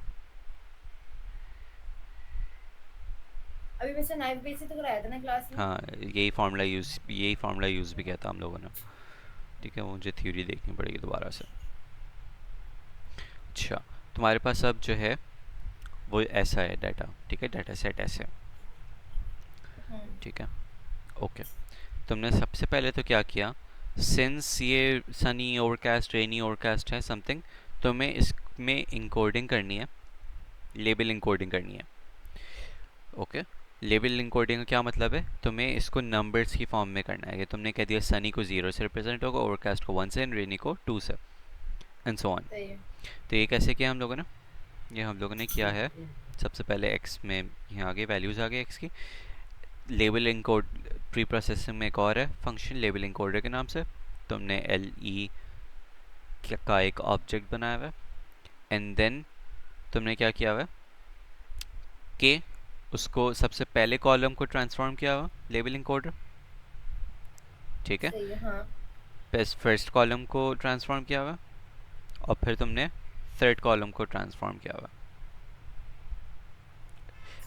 S2: अभी वैसे नाइफ बेस से तो कराया था ना क्लास में.
S1: हाँ, यही फार्मूला यूज़ भी किया था हम लोगों ने. ठीक है, मुझे थ्योरी देखनी पड़ेगी दोबारा से. अच्छा, तुम्हारे पास अब जो है वो ऐसा है डाटा. ठीक है, डाटा सेट ऐसे. ठीक है, ओके. तुमने सबसे पहले तो क्या किया, सिंस ये सनी ओवरकास्ट रेनी ओवरकास्ट है समथिंग, तुम्हें इसमें इंकोडिंग करनी है, लेबल इंकोडिंग करनी है. ओके, लेबल इंकोडिंग का क्या मतलब है? तुम्हें इसको नंबर्स की फॉर्म में करना है. ये तुमने कह दिया सनी को 0 से रिप्रेजेंट होगा, ओवरकास्ट को 1 से, एंड रेनी को 2 से, एंड सो ऑन.
S2: सही है.
S1: तो ये कैसे किया हम लोगों ने? ये हम लोगों ने किया है, सबसे पहले एक्स में यहाँ आगे वैल्यूज़ आ गए एक्स की. लेबल इंकोड प्री प्रोसेसिंग में एक और है फंक्शन लेबल इंकोडर के नाम से. तुमने एल ई का एक ऑब्जेक्ट बनाया हुआ है, एंड देन तुमने क्या किया हुआ है कि उसको सबसे पहले कॉलम को ट्रांसफॉर्म किया हुआ लेबल इंकोडर. ठीक है,
S2: सही है. हाँ.
S1: फर्स्ट कॉलम को ट्रांसफॉर्म किया हुआ, और फिर तुमने थर्ड कॉलम को ट्रांसफॉर्म किया हुआ.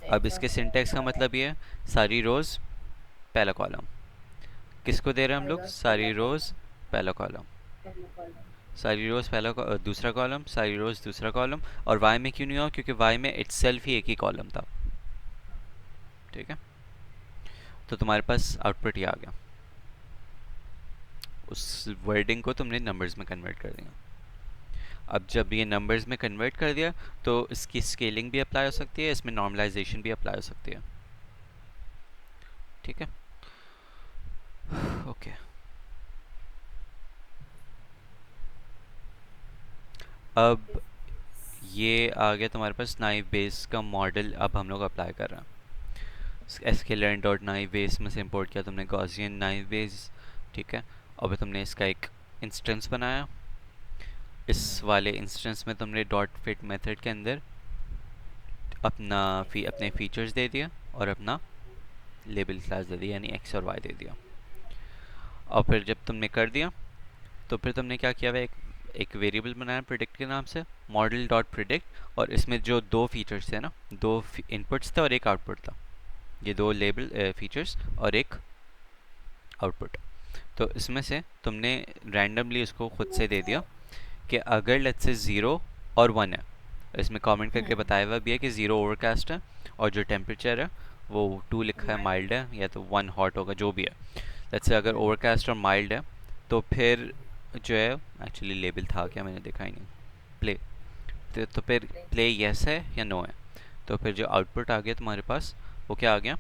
S2: सही
S1: अब इसके
S2: था.
S1: सिंटेक्स का मतलब ये है, सारी रोज़ पहला कॉलम. किसको दे रहे हैं हम लोग? सारी रोज़ पहला कॉलम, सारी रोज़ पहला दूसरा कॉलम, सारी रोज़ दूसरा कॉलम. और वाई में क्यों नहीं हुआ? क्योंकि वाई में इटसेल्फ ही एक ही कॉलम था. ठीक है, तो तुम्हारे पास आउटपुट ये आ गया. उस वर्डिंग को तुमने नंबर्स में कन्वर्ट कर दिया. अब जब ये नंबर्स में कन्वर्ट कर दिया तो इसकी स्केलिंग भी अप्लाई हो सकती है, इसमें नॉर्मलाइजेशन भी अप्लाई हो सकती है. ठीक है, ओके. अब ये आ गया तुम्हारे पास नाइव बेस का मॉडल. अब हम लोग अप्लाई कर रहे हैं. sklearn डॉट नाइव बेस में से इंपोर्ट किया तुमने गॉसियन नाइव बेस. ठीक है, अब तुमने इसका एक इंस्टेंस बनाया. इस वाले इंस्टेंस में तुमने डॉट फिट मेथड के अंदर अपने फीचर्स दे दिया और अपना लेबल क्लास दे दिया, यानी एक्स और वाई दे दिया. और फिर जब तुमने कर दिया तो फिर तुमने क्या किया हुआ, एक वेरिएबल बनाया प्रिडिक्ट के नाम से, मॉडल डॉट प्रिडिक्ट. और इसमें जो दो फीचर्स थे ना, दो इनपुट्स थे और एक आउटपुट था. ये दो लेबल फीचर्स और एक आउटपुट. तो इसमें से तुमने रैंडमली उसको खुद से दे दिया कि अगर लेट्स से 0 और 1 है, इसमें कमेंट करके बताया हुआ भी है कि 0 ओवरकास्ट है और जो टेम्परेचर है वो 2 लिखा है माइल्ड है, या तो 1 हॉट होगा, जो भी है. लेट्स से अगर ओवरकास्ट और माइल्ड है तो फिर जो है, एक्चुअली लेबल था क्या, मैंने देखा ही नहीं, प्ले. तो फिर प्ले यस है या नो है. तो फिर जो आउटपुट आ गया तुम्हारे पास वो क्या आ गया?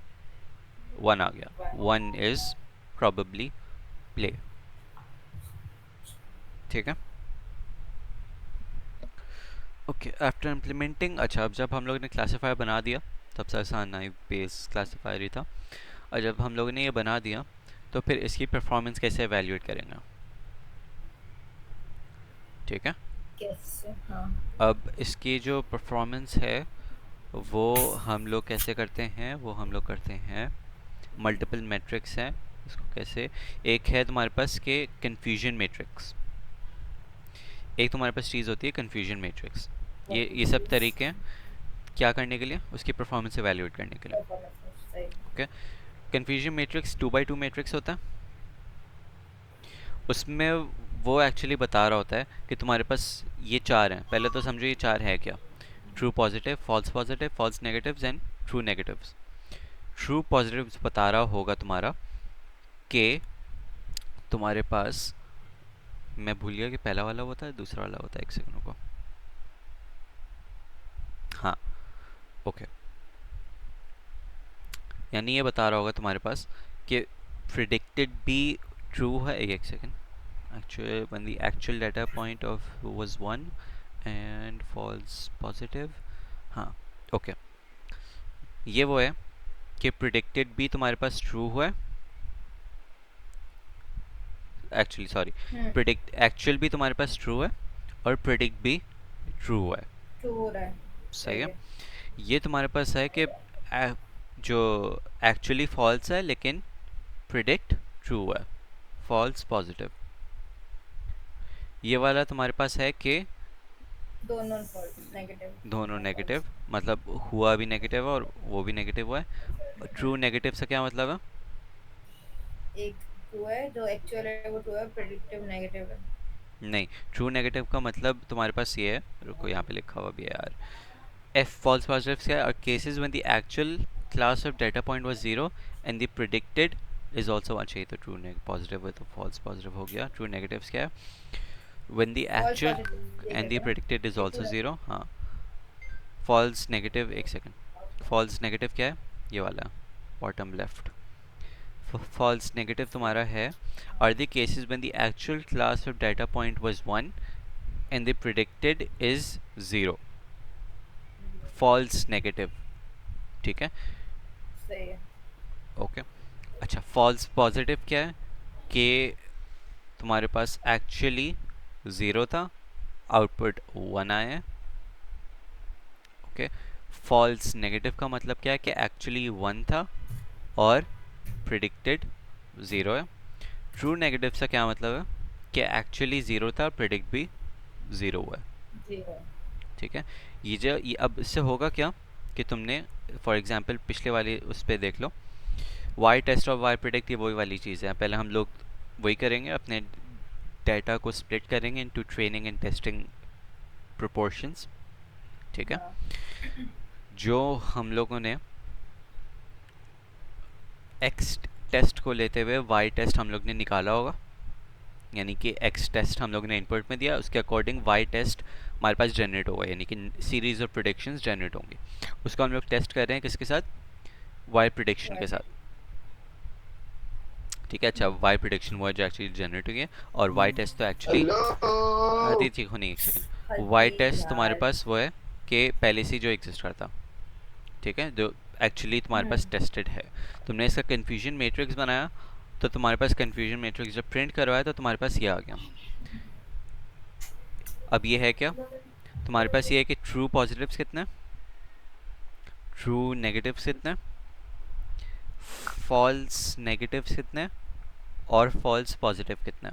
S1: 1 आ गया. 1 इज़ प्रॉबेबली प्ले. ठीक है, ओके. आफ्टर इम्प्लीमेंटिंग, अच्छा, अब जब हम लोग ने क्लासीफायर बना दिया, सबसे आसान नाइव बेस क्लासीफायर ही था. और जब हम लोगों ने ये बना दिया तो फिर इसकी परफॉर्मेंस कैसे एवेल्यूएट करेंगे? ठीक है,
S2: कैसे? हाँ.
S1: अब इसकी जो परफॉर्मेंस है वो हम लोग कैसे करते हैं? वो हम लोग करते हैं, मल्टीपल मैट्रिक्स हैं. इसको कैसे? एक है तुम्हारे पास के कन्फ्यूजन मैट्रिक्स, एक तुम्हारे पास चीज़ होती है कन्फ्यूजन मैट्रिक्स. ये सब तरीके हैं क्या करने के लिए? उसकी परफॉर्मेंस एवेल्यूएट करने के लिए.
S2: सही.
S1: Okay, confusion matrix 2x2 matrix होता है. उसमें वो एक्चुअली बता रहा होता है कि तुम्हारे पास ये 4 हैं. पहले तो समझो ये 4 है क्या? True positive, false negatives and true negatives. True positives बता रहा होगा तुम्हारा कि तुम्हारे पास, मैं भूल गया कि पहला वाला होता है दूसरा वाला होता है, एक सेकंड को. हाँ, ओके. यानी ये बता रहा होगा तुम्हारे पास कि प्रिडिक्टेड बी ट्रू है. एक second, Actually, when the actual data point of was 1 and false positive. हाँ, ओके, ये वो है कि प्रिडिक्टेड भी तुम्हारे पास ट्रू हुआ है, एक्चुअली सॉरी,
S2: हम्म,
S1: प्रिडिक्ट एक्चुअल भी तुम्हारे पास ट्रू है और प्रिडिक्ट भी ट्रू हुआ है।
S2: ट्रू हो रहा है।
S1: सही
S2: सही
S1: है।
S2: है।
S1: ये तुम्हारे पास है कि जो एक्चुअली फॉल्स है लेकिन प्रिडिक्ट ट्रू है, फॉल्स पॉजिटिव। ये वाला तुम्हारे पास है कि
S2: दोनों फॉल्स, नेगेटिव।
S1: दोनों
S2: और
S1: नेगेटिव,
S2: फॉल्स।
S1: मतलब हुआ भी नेगेटिव है और वो भी नेगेटिव हुआ है। ट्रू नेगेटिव से क्या मतलब है?
S2: एक ट्रू है, जो एक्चुअल है वो ट्रू है, प्रेडिक्टिव नेगेटिव है।
S1: नहीं, ट्रू नेगेटिव का मतलब तुम्हारे पास ये है, रुको यहाँ पे लिखा हुआ भी है यार। F false positives क्या are cases when the actual class of data point was zero and the predicted is also one। चाहिए तो ट्रू पॉजिटिव है तो फॉल्स पॉजिटिव हो गया। ट्रू नेगेटिव्स क्या है? When the
S2: false
S1: actual
S2: positive ये
S1: and the
S2: कहते हैं ना,
S1: predicted is
S2: ये
S1: also
S2: पूरा।
S1: zero। हाँ, फॉल्स नेगेटिव, एक सेकंड, फॉल्स नेगेटिव क्या है? ये वाला बॉटम लेफ्ट। फॉल्स नेगेटिव तुम्हारा है are the cases when the actual class of data point was 1 and the predicted is 0। False negative, ठीक है,
S2: सही है।
S1: ओके। अच्छा, फॉल्स पॉजिटिव क्या है? कि तुम्हारे पास एक्चुअली ज़ीरो था, आउटपुट 1 आया है, ओके। फॉल्स नेगेटिव का मतलब क्या है? कि एक्चुअली 1 था और प्रिडिक्टेड 0 है। ट्रू नेगेटिव से क्या मतलब है? कि एक्चुअली 0 था, प्रिडिक्ट भी 0 हुआ है,
S2: जी है।
S1: ठीक है। ये अब इससे होगा क्या कि तुमने फॉर एग्जांपल पिछले वाले उस पर देख लो, वाई टेस्ट और वाई प्रिडिक्ट, ये वही वाली चीज़ है। पहले हम लोग वही करेंगे, अपने डेटा को स्प्लिट करेंगे into training and testing proportions, ठीक है।
S2: हाँ।
S1: जो हम लोगों ने एक्स टेस्ट को लेते हुए वाई टेस्ट हम लोग ने निकाला होगा, यानी कि एक्स टेस्ट हम लोग ने इनपुट में दिया, उसके अकॉर्डिंग वाई टेस्ट हमारे पास जनरेट होगा, यानी कि सीरीज ऑफ प्रिडिक्शंस जनरेट होंगी। उसको हम लोग टेस्ट कर रहे हैं किसके साथ? वाई प्रिडिक्शन के साथ, ठीक है। अच्छा, वाई प्रिडिक्शन वो है जो एक्चुअली जनरेट हुई है, और वाई टेस्ट तो एक्चुअली,
S3: हेलो।
S1: आदि ठीक होने, एक सेकंड, वाई
S2: हल्दी
S1: टेस्ट तुम्हारे
S2: यार।
S1: पास वो है कि पहले से जो एग्जिस्ट करता, ठीक है, जो एक्चुअली तुम्हारे पास टेस्टेड है। तुमने इसका कन्फ्यूजन मैट्रिक्स बनाया, तो तुम्हारे पास कन्फ्यूजन मैट्रिक्स जब प्रिंट करवाया तो तुम्हारे पास ये आ गया। अब ये है क्या? तुम्हारे पास ये है कि ट्रू पॉजिटिव्स कितने, ट्रू नेगेटिव्स कितने, फॉल्स नेगेटिव्स कितने, और फॉल्स पॉजिटिव कितने।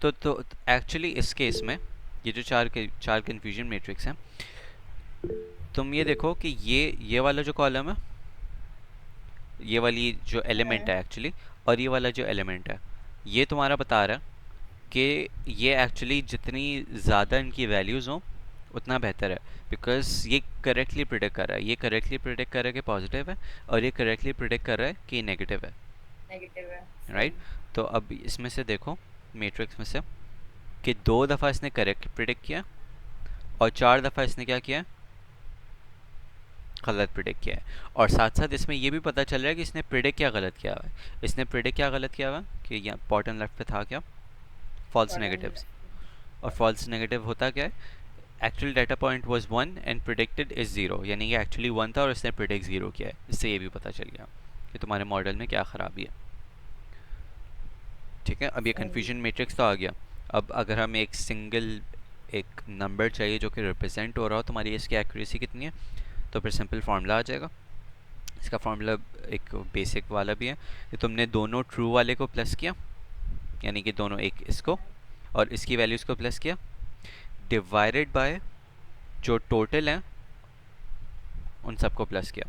S1: तो एक्चुअली इस केस में ये जो चार कन्फ्यूजन मैट्रिक्स हैं, तुम ये देखो कि ये वाला जो कॉलम है, ये वाली जो एलिमेंट है एक्चुअली, और ये वाला जो एलिमेंट है, ये तुम्हारा बता रहा है कि ये एक्चुअली जितनी ज़्यादा इनकी वैल्यूज़ हों उतना बेहतर है, बिकॉज ये करेक्टली प्रिडिक्ट कर रहा है, ये करेक्टली प्रिडिक्ट कर रहा है कि पॉजिटिव है, और ये करेक्टली प्रिडिक्ट कर रहा है कि नेगेटिव है,
S2: नेगेटिव है।
S1: राइट। तो अब इसमें से देखो मैट्रिक्स में से कि 2 दफ़ा इसने करेक्ट प्रिडिक्ट किया और 4 दफ़ा इसने क्या किया? गलत प्रिडिक्ट किया है। और साथ साथ इसमें ये भी पता चल रहा है कि इसने प्रिडिक्ट क्या गलत किया हुआ है। इसने प्रिडिक्ट क्या गलत किया हुआ है कि यहाँ बॉटम लेफ्ट पे था क्या? False negatives. और फॉल्स नेगेटिव होता क्या है? Actual data point was 1 and predicted is 0, यानी कि एक्चुअली 1 था और इसने प्रिडिक्ट 0 किया है। इससे ये भी पता चल गया कि तुम्हारे मॉडल में क्या ख़राबी है, ठीक है। अब ये कन्फ्यूजन मैट्रिक्स तो आ गया। अब अगर हमें एक नंबर चाहिए जो कि रिप्रेजेंट हो रहा हो तुम्हारी, इसकी एक्यूरेसी कितनी है, तो फिर सिंपल फार्मूला आ जाएगा। इसका फार्मूला एक बेसिक वाला भी है कि तुमने दोनों ट्रू वाले को प्लस किया, यानी कि दोनों, एक इसको और इसकी वैल्यूज़ को प्लस किया, डिवाइडेड बाय जो टोटल है उन सबको प्लस किया।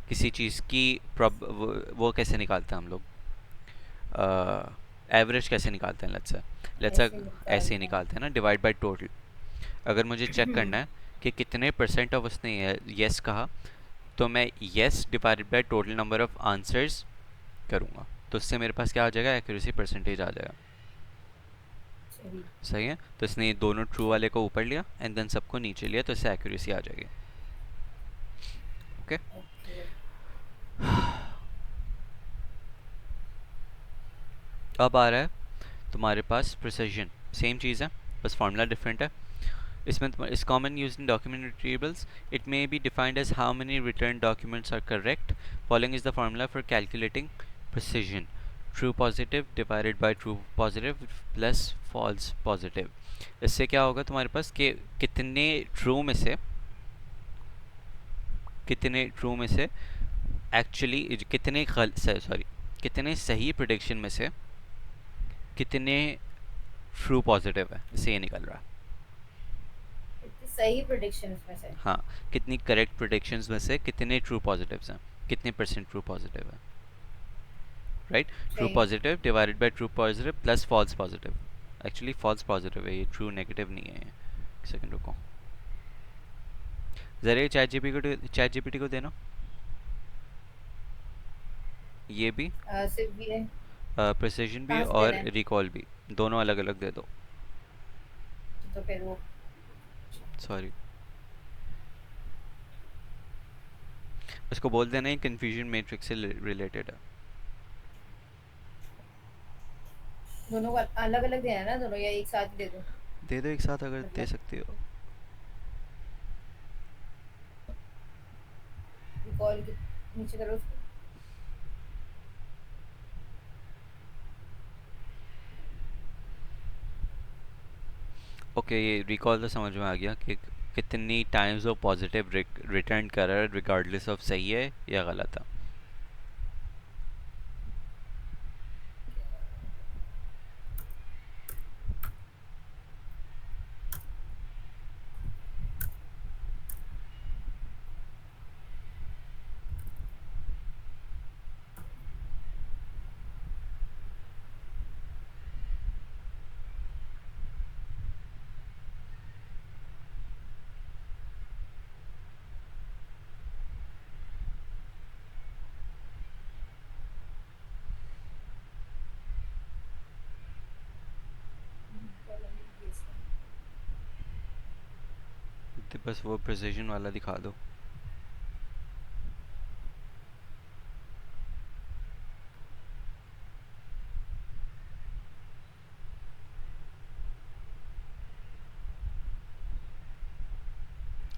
S1: किसी चीज़ की वो कैसे निकालते हैं हम लोग? एवरेज कैसे निकालते हैं? लेट्स से
S2: ऐसे
S1: ऐसे ही
S2: निकालते हैं।
S1: निकालते हैं ना, डिवाइड बाय टोटल। अगर मुझे चेक करना है कि कितने परसेंट ऑफ उसने येस कहा, तो मैं yes divided by total number of answers करूँगा, तो उससे मेरे पास क्या आ जाएगा? एक्यूरेसी परसेंटेज आ जाएगा।
S2: सही।
S1: सही है। तो इसने दोनों ट्रू वाले को ऊपर लिया एंड देन सबको नीचे लिया, तो इससे एक्यूरेसी आ जाएगी, ओके।
S2: ओके।
S1: अब आ रहा है तुम्हारे पास प्रिसिजन सेम चीज़ है, बस फार्मूला डिफरेंट है. इसमें इस common use in document retrievals. It may be defined as how many return documents are correct. Following is the formula for calculating precision. True positive divided by true positive plus false positive. इससे क्या होगा तुम्हारे पास कि कितने true में से actually कितने सही प्रिडिक्शन में से कितने ट्रू पॉजिटिव है, इससे ये निकल रहा है.
S2: इतनी सही प्रेडिक्शंस में से.
S1: हाँ, कितनी करेक्ट प्रिडिक्शंस में से कितने ट्रू पॉजिटिव्स हैं, कितने परसेंट ट्रू पॉजिटिव है. राइट. ट्रू
S2: सही.
S1: Positive divided by true positive plus false positive. Actually false positive है, ये ट्रू नेगेटिव नहीं है. एक सेकंड रुको, जरा ये चैट जीपीटी को देना. ये भी
S2: सिर्फ भी है.
S1: प्रिसिजन भी
S2: कहाँ से
S1: और
S2: देना है?
S1: रिकॉल भी, दोनों अलग अलग दे दो.
S2: तो फिर वो
S1: सॉरी, उसको बोल देना ही कन्फ्यूजन मैट्रिक्स से रिलेटेड है.
S2: दोनों को अलग अलग देना है ना, दोनों, या एक साथ ही दे दो.
S1: दे दो एक साथ अगर दे
S2: मतलब
S1: सकते हो.
S2: कॉल के नीचे करो उसको.
S1: ओके, ये रिकॉल तो समझ में आ गया कि कितनी टाइम्स वो पॉजिटिव रिटर्न कर रहा है रिगार्डलेस ऑफ सही है या गलत है. तो बस वो प्रिसिजन वाला दिखा दो.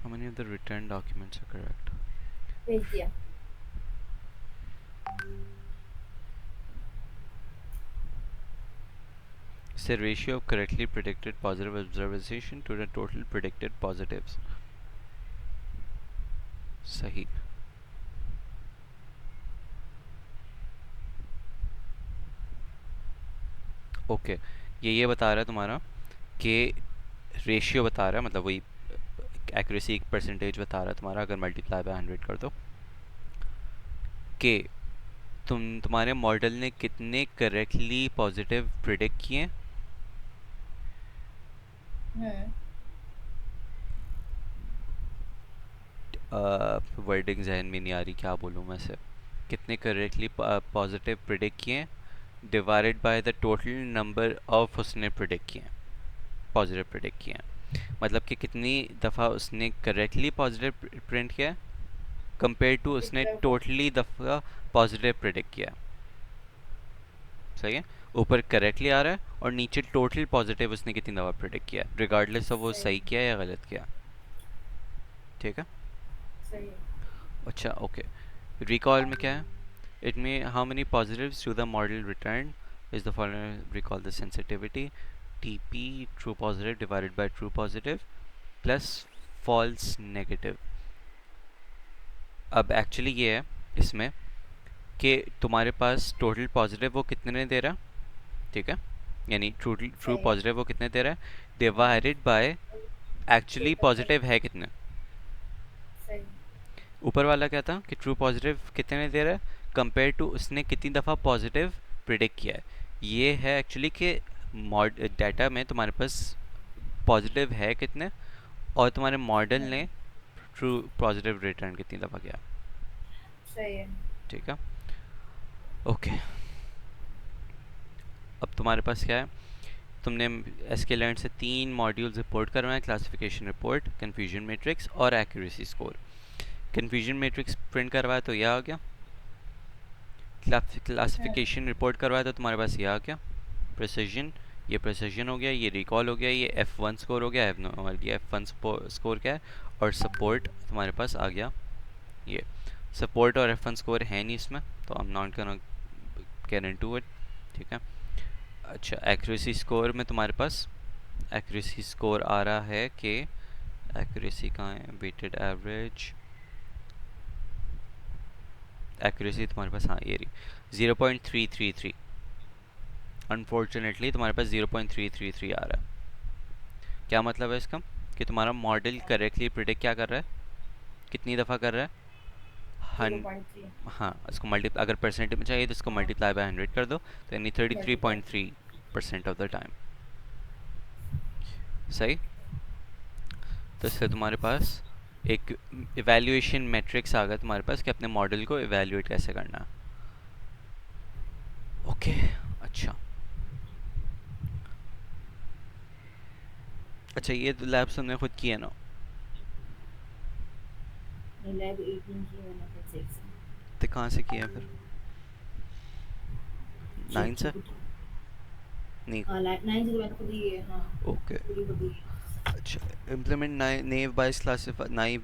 S1: How many of the returned documents are correct?
S2: भेज दिया.
S1: It's the ratio of correctly predicted positive observation to the total predicted positives. सही. ओके, ये बता रहा है तुम्हारा कि रेशियो बता रहा है, मतलब वही एक्यूरेसी एक परसेंटेज बता रहा है तुम्हारा, अगर मल्टीप्लाई बाय 100 कर दो कि तुम्हारे मॉडल ने कितने करेक्टली पॉजिटिव प्रिडिक्ट किए. वर्डिंग जहन में नहीं आ रही, क्या बोलूँ मैं से. कितने करेक्टली पॉजिटिव प्रिडिक्ट किए divided by the total number of उसने प्रिडिक्ट किए, पॉजिटिव प्रिडिक्ट किए. मतलब कि कितनी दफ़ा उसने करेक्टली पॉजिटिव प्रिंट किया कंपेयर टू उसने टोटली दफ़ा पॉजिटिव प्रिडिक्ट किया. सही है. ऊपर करेक्टली आ रहा है और नीचे टोटल पॉजिटिव उसने कितनी दफ़ा प्रिडिक्ट किया रिगार्डलेस ऑफ वो सही किया या गलत किया. ठीक है.
S2: सही.
S1: अच्छा ओके. रिकॉल में क्या है, इट में how many positives to the model return is the following. Recall the sensitivity TP true positive divided by true positive plus false negative. अब एक्चुअली ये है इसमें कि तुम्हारे पास टोटल पॉजिटिव वो कितने दे रहा है. ठीक है, यानी ट्रू पॉजिटिव वो कितने दे रहा है डिवाइडेड बाय एक्चुअली पॉजिटिव है कितने.
S2: सही.
S1: ऊपर वाला क्या था कि ट्रू पॉजिटिव कितने दे रहा है कंपेयर टू उसने कितनी दफ़ा पॉजिटिव प्रिडिक्ट किया है. ये है एक्चुअली कि डाटा में तुम्हारे पास पॉजिटिव है कितने और तुम्हारे मॉडल ने ट्रू पॉजिटिव रिटर्न कितनी दफ़ा किया.
S2: सही है.
S1: ठीक है. ओके, अब तुम्हारे पास क्या है, तुमने sklearn से 3 मॉड्यूल्स रिपोर्ट करवाए. क्लासिफिकेशन रिपोर्ट, कन्फ्यूजन मैट्रिक्स और accuracy score. Confusion matrix print करवाया तो यह आ गया. क्लासिफिकेशन रिपोर्ट करवाया तो तुम्हारे पास यह आ गया. प्रिसिजन ये प्रिसिजन हो गया, ये रिकॉल हो गया, ये F1 स्कोर हो गया, ये F1 स्कोर क्या है, और सपोर्ट तुम्हारे पास आ गया। ये सपोर्ट और F1 स्कोर है नहीं इसमें, तो I am not gonna get into it, ठीक है। अच्छा, एक्यूरेसी स्कोर में तुम्हारे पास एक्यूरेसी स्कोर आ रहा है कि एक्यूरेसी कहाँ है, वेटेड एवरेज एक्यूरेसी तुम्हारे पास, हाँ ये रही 0.333। अनफॉर्चुनेटली तुम्हारे पास 0.333 आ रहा है। क्या मतलब है इसका, कि तुम्हारा मॉडल करेक्टली प्रिडिक्ट क्या कर रहा है, कितनी दफ़ा कर रहा है,
S2: 0.3।
S1: हाँ इसको मल्टी, अगर परसेंटेज में चाहिए तो इसको मल्टीप्लाई बाय 100 कर दो, तो यानी 33.3% ऑफ द टाइम। सही। तो इससे तुम्हारे पास एक इवैल्यूएशन मैट्रिक्स आ गया तुम्हारे पास कि अपने मॉडल को इवैल्यूएट कैसे करना है। ओके अच्छा। अच्छा ये तो लैब तुमने खुद की है ना,
S2: लैब 18 की मैंने खुद से exam।
S1: तो कहाँ से की है फिर, 9 से नहीं?
S2: हाँ 9 से तो मैंने खुद ही हाँ
S1: ओके
S2: पूरी खुद ही।
S1: अच्छा, implement naive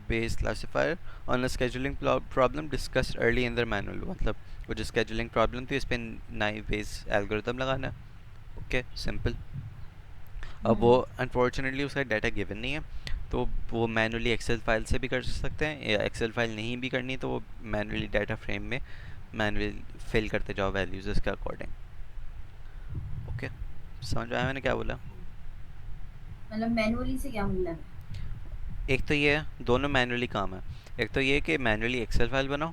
S1: based classifier on a scheduling problem discussed early in the manual, मतलब वो जो scheduling problem थी उस पे naive based algorithm लगाना है। Okay simple. अब वो अनफॉर्चुनेटली उसका डाटा गिवन नहीं है, तो वो मैनुअली एक्सेल फाइल से भी कर सकते हैं, या एक्सेल फाइल नहीं भी करनी तो वो मैनुअली डाटा फ्रेम में मैनुअली फिल करते जाओ वैल्यूज इसके अकॉर्डिंग। ओके समझ आया मैंने क्या बोला?
S2: मतलब मैनुअली से क्या मतलब है?
S1: एक तो ये है, दोनों मैनुअली काम है। एक तो ये कि मैनुअली एक्सेल फाइल बनाओ,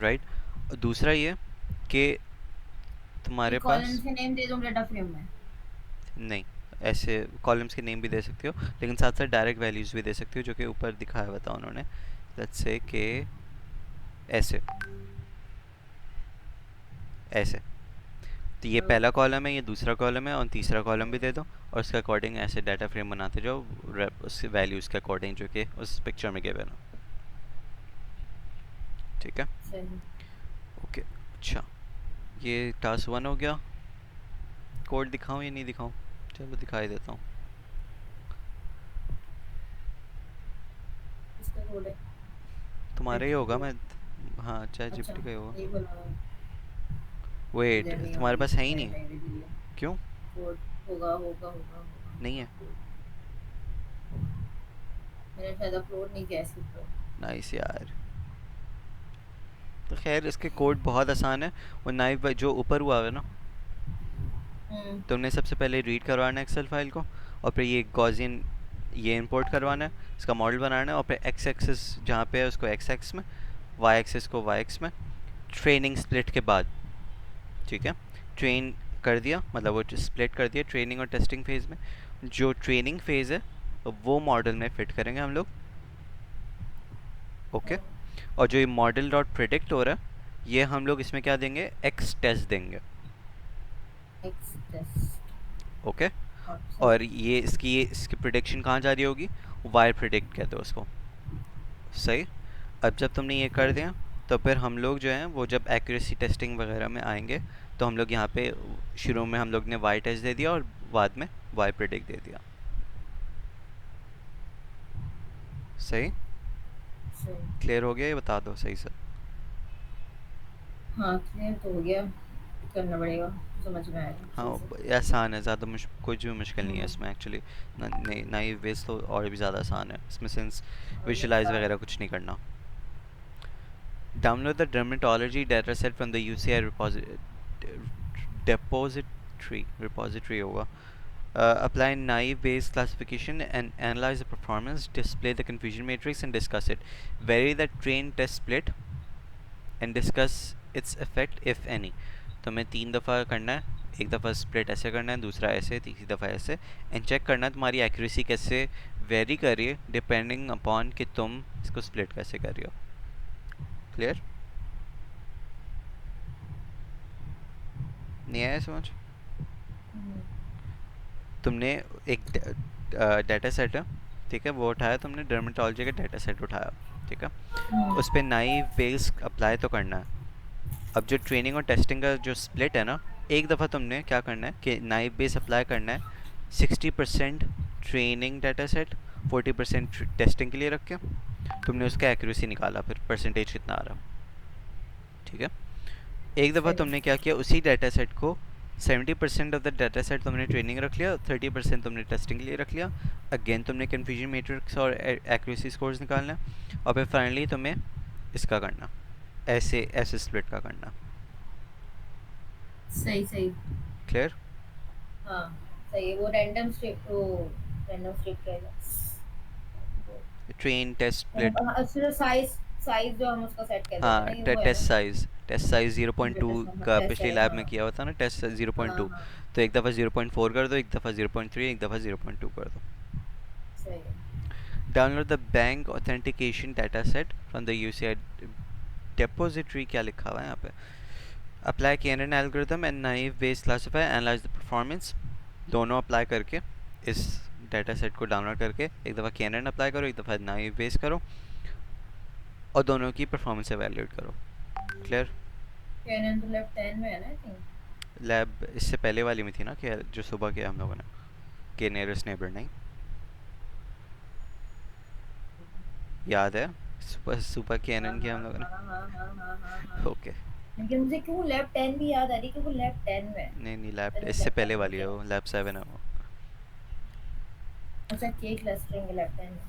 S1: राइट, और दूसरा ये कि तुम्हारे
S2: कॉलम
S1: पास
S2: से नेम दे दूं डाटा फ्रेम में?
S1: नहीं, ऐसे कॉलम्स के नेम भी दे सकते हो, लेकिन साथ साथ डायरेक्ट वैल्यूज़ भी दे सकते हो, जो कि ऊपर दिखाया हुआ था उन्होंने। लेट्स से कि ऐसे ऐसे, तो ये पहला कॉलम है, ये दूसरा कॉलम है, और तीसरा कॉलम भी दे दो, और उसके अकॉर्डिंग ऐसे डाटा फ्रेम बनाते जाओ उस वैल्यूज़ के अकॉर्डिंग जो कि उस पिक्चर में गिवन हो। ठीक है
S2: सही।
S1: ओके अच्छा, ये टास्क 1 हो गया। कोड दिखाऊं या नहीं दिखाऊं? चलो दिखाई देता हूँ।
S2: इसका कोड है
S1: तुम्हारा ही होगा,
S2: 32।
S1: मैं हाँ चाहे
S2: अच्छा
S1: जिप्टी का ही होगा।
S2: यही बोला
S1: वेट,
S2: इधर नहीं
S1: तुम्हारे
S2: होगी
S1: पास है ही
S2: नहीं
S1: नहीं?
S2: नहीं दे दिया
S1: क्यों
S2: कोड। होगा होगा होगा होगा।
S1: नहीं है?
S2: मैंने शायद अपलोड नहीं किया इसके ऊपर।
S1: नाइस यार। तो खैर इसके कोड बहुत आसान है। वो नाइफ जो ऊपर हुआ है ना, तुमने सबसे पहले रीड करवाना है एक्सेल फाइल को, और फिर ये गॉसियन ये इंपोर्ट करवाना है, इसका मॉडल बनाना है, और फिर एक्स एक्सिस जहाँ पे है उसको एक्स एक्स में, वाई एक्सिस को वाई एक्स में, ट्रेनिंग स्प्लिट के बाद। ठीक है, ट्रेन कर दिया मतलब वो स्प्लिट कर दिया ट्रेनिंग और टेस्टिंग फेज़ में। जो ट्रेनिंग फेज़ है वो मॉडल में फिट करेंगे हम लोग। ओके, और जो ये मॉडल डॉट प्रिडिक्ट हो रहा है ये हम लोग इसमें क्या देंगे, एक्स टेस्ट देंगे।
S2: X test.
S1: ओके, और ये इसकी प्रिडिक्शन कहाँ जा रही होगी, वाई प्रिडिक्ट कहते हैं उसको। सही। अब जब तुमने ये कर दिया तो फिर हम लोग जो हैं वो जब एक्यूरेसी टेस्टिंग वगैरह में आएंगे तो हम लोग यहाँ पे शुरू में हम लोग ने वाई टेस्ट दे दिया और बाद में वाई प्रिडिक्ट दे दिया। सही, क्लियर हो गया ये, बता दो सही से।
S2: हाँ क्लियर तो हो गया, करना पड़ेगा, समझ में आएगा
S1: हाँ
S2: अच्छे से।
S1: ये आसान है, ज़्यादा कुछ भी मुश्किल नहीं है इसमें एक्चुअली। नई वेज तो और भी ज़्यादा आसान है इसमें, सेंस विजुलाइज वगैरह कुछ नहीं करना। Download the dermatology dataset from the UCI repository होगा। Apply naive based classification and analyze the performance, display the confusion matrix and discuss it. Vary the train test split and discuss its effect if any. तो मैं 3 दफ़ा करना है, एक दफ़ा split ऐसे करना है, दूसरा ऐसे, तीसरी दफ़ा ऐसे, एंड चेक करना है तुम्हारी एक्यूरेसी कैसे वेरी कर रही है डिपेंडिंग अपॉन कि तुम इसको स्प्लिट कैसे कर रही हो। क्लियर? नहीं आया समझ? तुमने एक डाटा सेट है, ठीक है, वो उठाया तुमने, डर्मेटोलॉजी का डाटा सेट उठाया, ठीक है, उस पर नाइव बेस अप्लाई तो करना है। अब जो ट्रेनिंग और टेस्टिंग का जो स्प्लिट है ना, एक दफ़ा तुमने क्या करना है कि नाइव बेस अप्लाई करना है 60% ट्रेनिंग डाटा सेट 40% टेस्टिंग के लिए रख के तुमने उसका एक्यूरेसी निकाला फिर परसेंटेज कितना आ रहा, ठीक है। एक दफ़ा
S2: सही।
S1: तुमने क्या किया, उसी डाटा सेट को 70% ऑफ द डाटा सेट तुमने ट्रेनिंग रख लिया, 30% तुमने टेस्टिंग के लिए रख लिया। अगेन तुमने कन्फ्यूजन मैट्रिक्स और एक्यूरेसी स्कोर्स निकालना है और फिर फाइनली तुम्हें इसका करना, ऐसे ऐसे स्प्लिट का करना।
S2: सही सही।
S1: क्लियर?
S2: हाँ सही है। वो रैंडम स्ट्रिप रहेगा।
S1: Train test split.
S2: हाँ, सिर्फ साइज साइज जो हम उसका सेट कर देते हैं
S1: हाँ,
S2: ना, ये वो है ना।
S1: टेस्ट साइज 0.2
S2: जो टेस्ट
S1: का
S2: टेस्ट
S1: पिछली
S2: है,
S1: लैब
S2: हाँ।
S1: में किया हुआ था ना, टेस्ट 0.2।
S2: हाँ हाँ।
S1: तो एक दफ़ा 0.4 कर दो, एक दफ़ा 0.3, एक दफ़ा 0.2 कर दो।
S2: सही है।
S1: Download the bank authentication data set from the UCI depository. क्या लिखा हुआ है यहाँ पे? Apply KNN algorithm and naive Bayes classify analyse the performance. दोनों अप्लाई करके इस डाटा सेट को डाउनलोड करके एक दफ़ा कैनन अप्लाई करो, एक दफ़ा नाइव बेस करो और दोनों की परफॉर्मेंस एवेल्यूएट करो। क्लियर?
S2: कैनन तो लेफ्ट 10 में है ना, आई थिंक।
S1: लैब इससे पहले वाली में थी ना, कि जो सुबह किया हम लोगों ने, के नियरेस्ट नेबर नहीं याद है? सुबह सुबह
S2: हाँ
S1: कैनन किया
S2: हाँ
S1: हम लोगों
S2: हाँ हाँ हाँ हाँ हाँ हाँ।
S1: ने। ओके।
S2: लेकिन मुझे क्यों लेफ्ट 10 भी याद आ रही, क्योंकि लेफ्ट 10 में है।
S1: नहीं नहीं,
S2: पता
S1: लैब
S2: नहीं
S1: इससे
S2: लेफ्ट
S1: पहले
S2: 10 में
S1: वाली है,
S2: क्या
S1: वो
S2: है।
S1: लैब 7 है वो।
S2: अच्छा, के क्लस्टरिंग है लेफ्ट 10 में।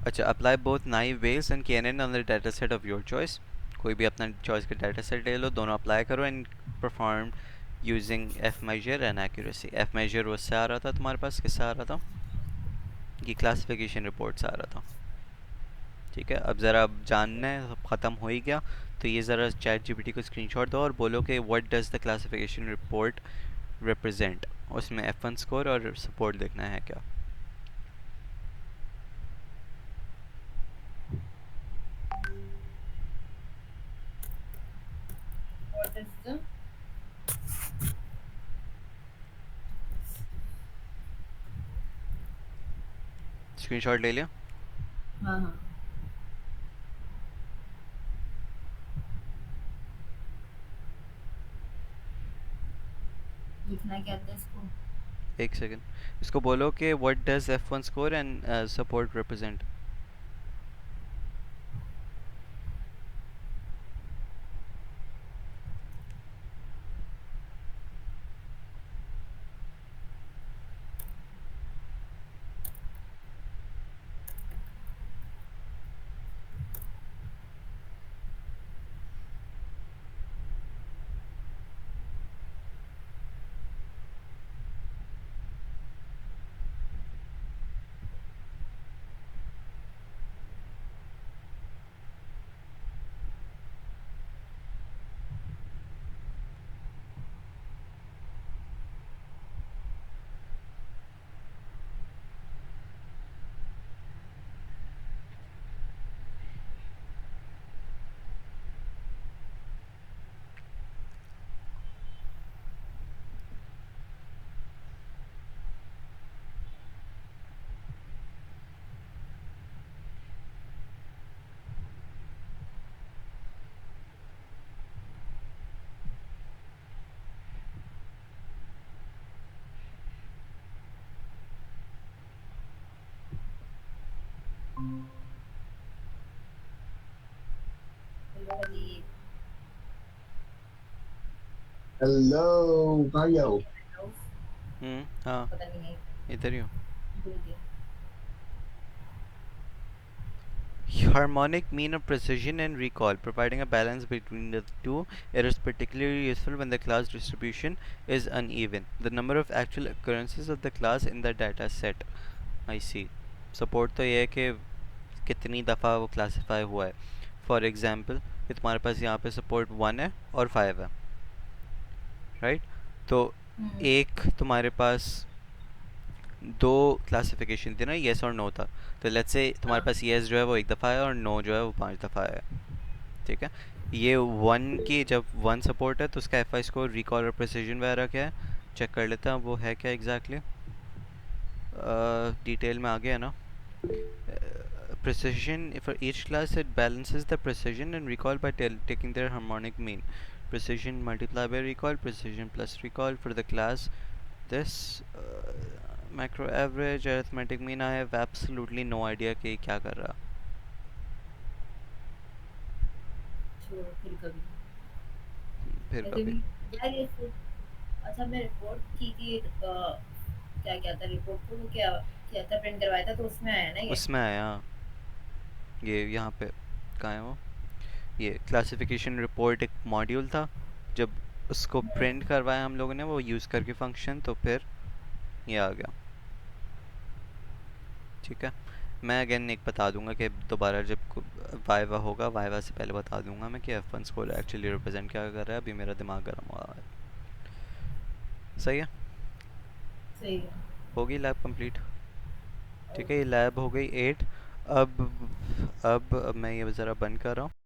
S1: अच्छा, apply both naive Bayes and KNN on the data set of your choice. कोई भी अपना चॉइस का डाटा सेट ले लो, दोनों अप्लाई करो and perform using F measure and accuracy. F measure वो उससे आ रहा था तुम्हारे पास, किससे आ रहा था? ये क्लासिफिकेशन रिपोर्ट से आ रहा था। ठीक है, अब ज़रा जानना है, सब ख़त्म हो ही गया तो ये ज़रा चैट जीपीटी को स्क्रीनशॉट दो और बोलो कि what does the classification report represent. उसमें F1 स्कोर और सपोर्ट देखना है क्या।
S2: What is the.
S1: स्क्रीनशॉट ले लिया?
S2: हाँ हाँ। लिखना क्या था इसको?
S1: एक सेकंड, इसको बोलो कि what does F1 score and support represent.
S2: Hello Ali.
S3: Hello, कहाँ गया हो?
S2: हेलो।
S1: हाँ,
S2: पता नहीं।
S1: इधर ही हूँ।
S2: भूल गया।
S1: Harmonic mean of precision and recall, providing a balance between the two. It is particularly useful when the class distribution is uneven. The number of actual occurrences of the class in the data set. I see. Support तो ये है कि कितनी दफ़ा वो classify हुआ है। For example कि तुम्हारे पास यहाँ पे सपोर्ट 1 है और 5 है, राइट? तो
S2: हम्म।
S1: एक तुम्हारे पास दो क्लासिफिकेशन थी ना, येस और नो था। तो लेट्स से तुम्हारे
S2: हाँ।
S1: पास येस जो है वो एक दफ़ा है और नो जो है वो 5 दफ़ा है। ठीक है, ये 1 की जब 1 सपोर्ट है तो उसका एफ आई स्कोर, रिकॉल और प्रिसीजन वगैरह क्या है चेक कर लेते हैं, वो है क्या एग्जैक्टली। डिटेल में आ गया है ना। Precision for each class, it balances the precision and recall by taking their harmonic mean. precision multiply by recall, precision plus recall for the class this macro average arithmetic mean. I have absolutely no idea कि क्या कर रहा.
S2: छोड़ो फिर कभी.
S1: फिर
S2: ऐसे
S1: कभी.
S2: भी यार ये अच्छा मैं रिपोर्ट की थी क्या क्या था रिपोर्ट को वो क्या क्या था प्रिंट करवाया था तो उसमें आया ना ये.
S1: उसमें आया ये यहाँ पे. कहाँ है वो? ये क्लासिफिकेशन रिपोर्ट एक मॉड्यूल था. जब उसको प्रिंट करवाया हम लोगों ने वो यूज़ करके फंक्शन, तो फिर ये आ गया. ठीक है. मैं अगेन एक बता दूंगा कि दोबारा जब वाइवा होगा, वाइवा से पहले बता दूंगा मैं कि F1 स्कोर एक्चुअली रिप्रेजेंट क्या कर रहा है. अभी मेरा दिमाग गर्म हुआ है. सही है.
S2: सही है.
S1: होगी लैब कंप्लीट. ठीक है, ये
S2: ओके.
S1: लैब हो गई 8. अब मैं ये ज़रा बंद कर रहा हूँ.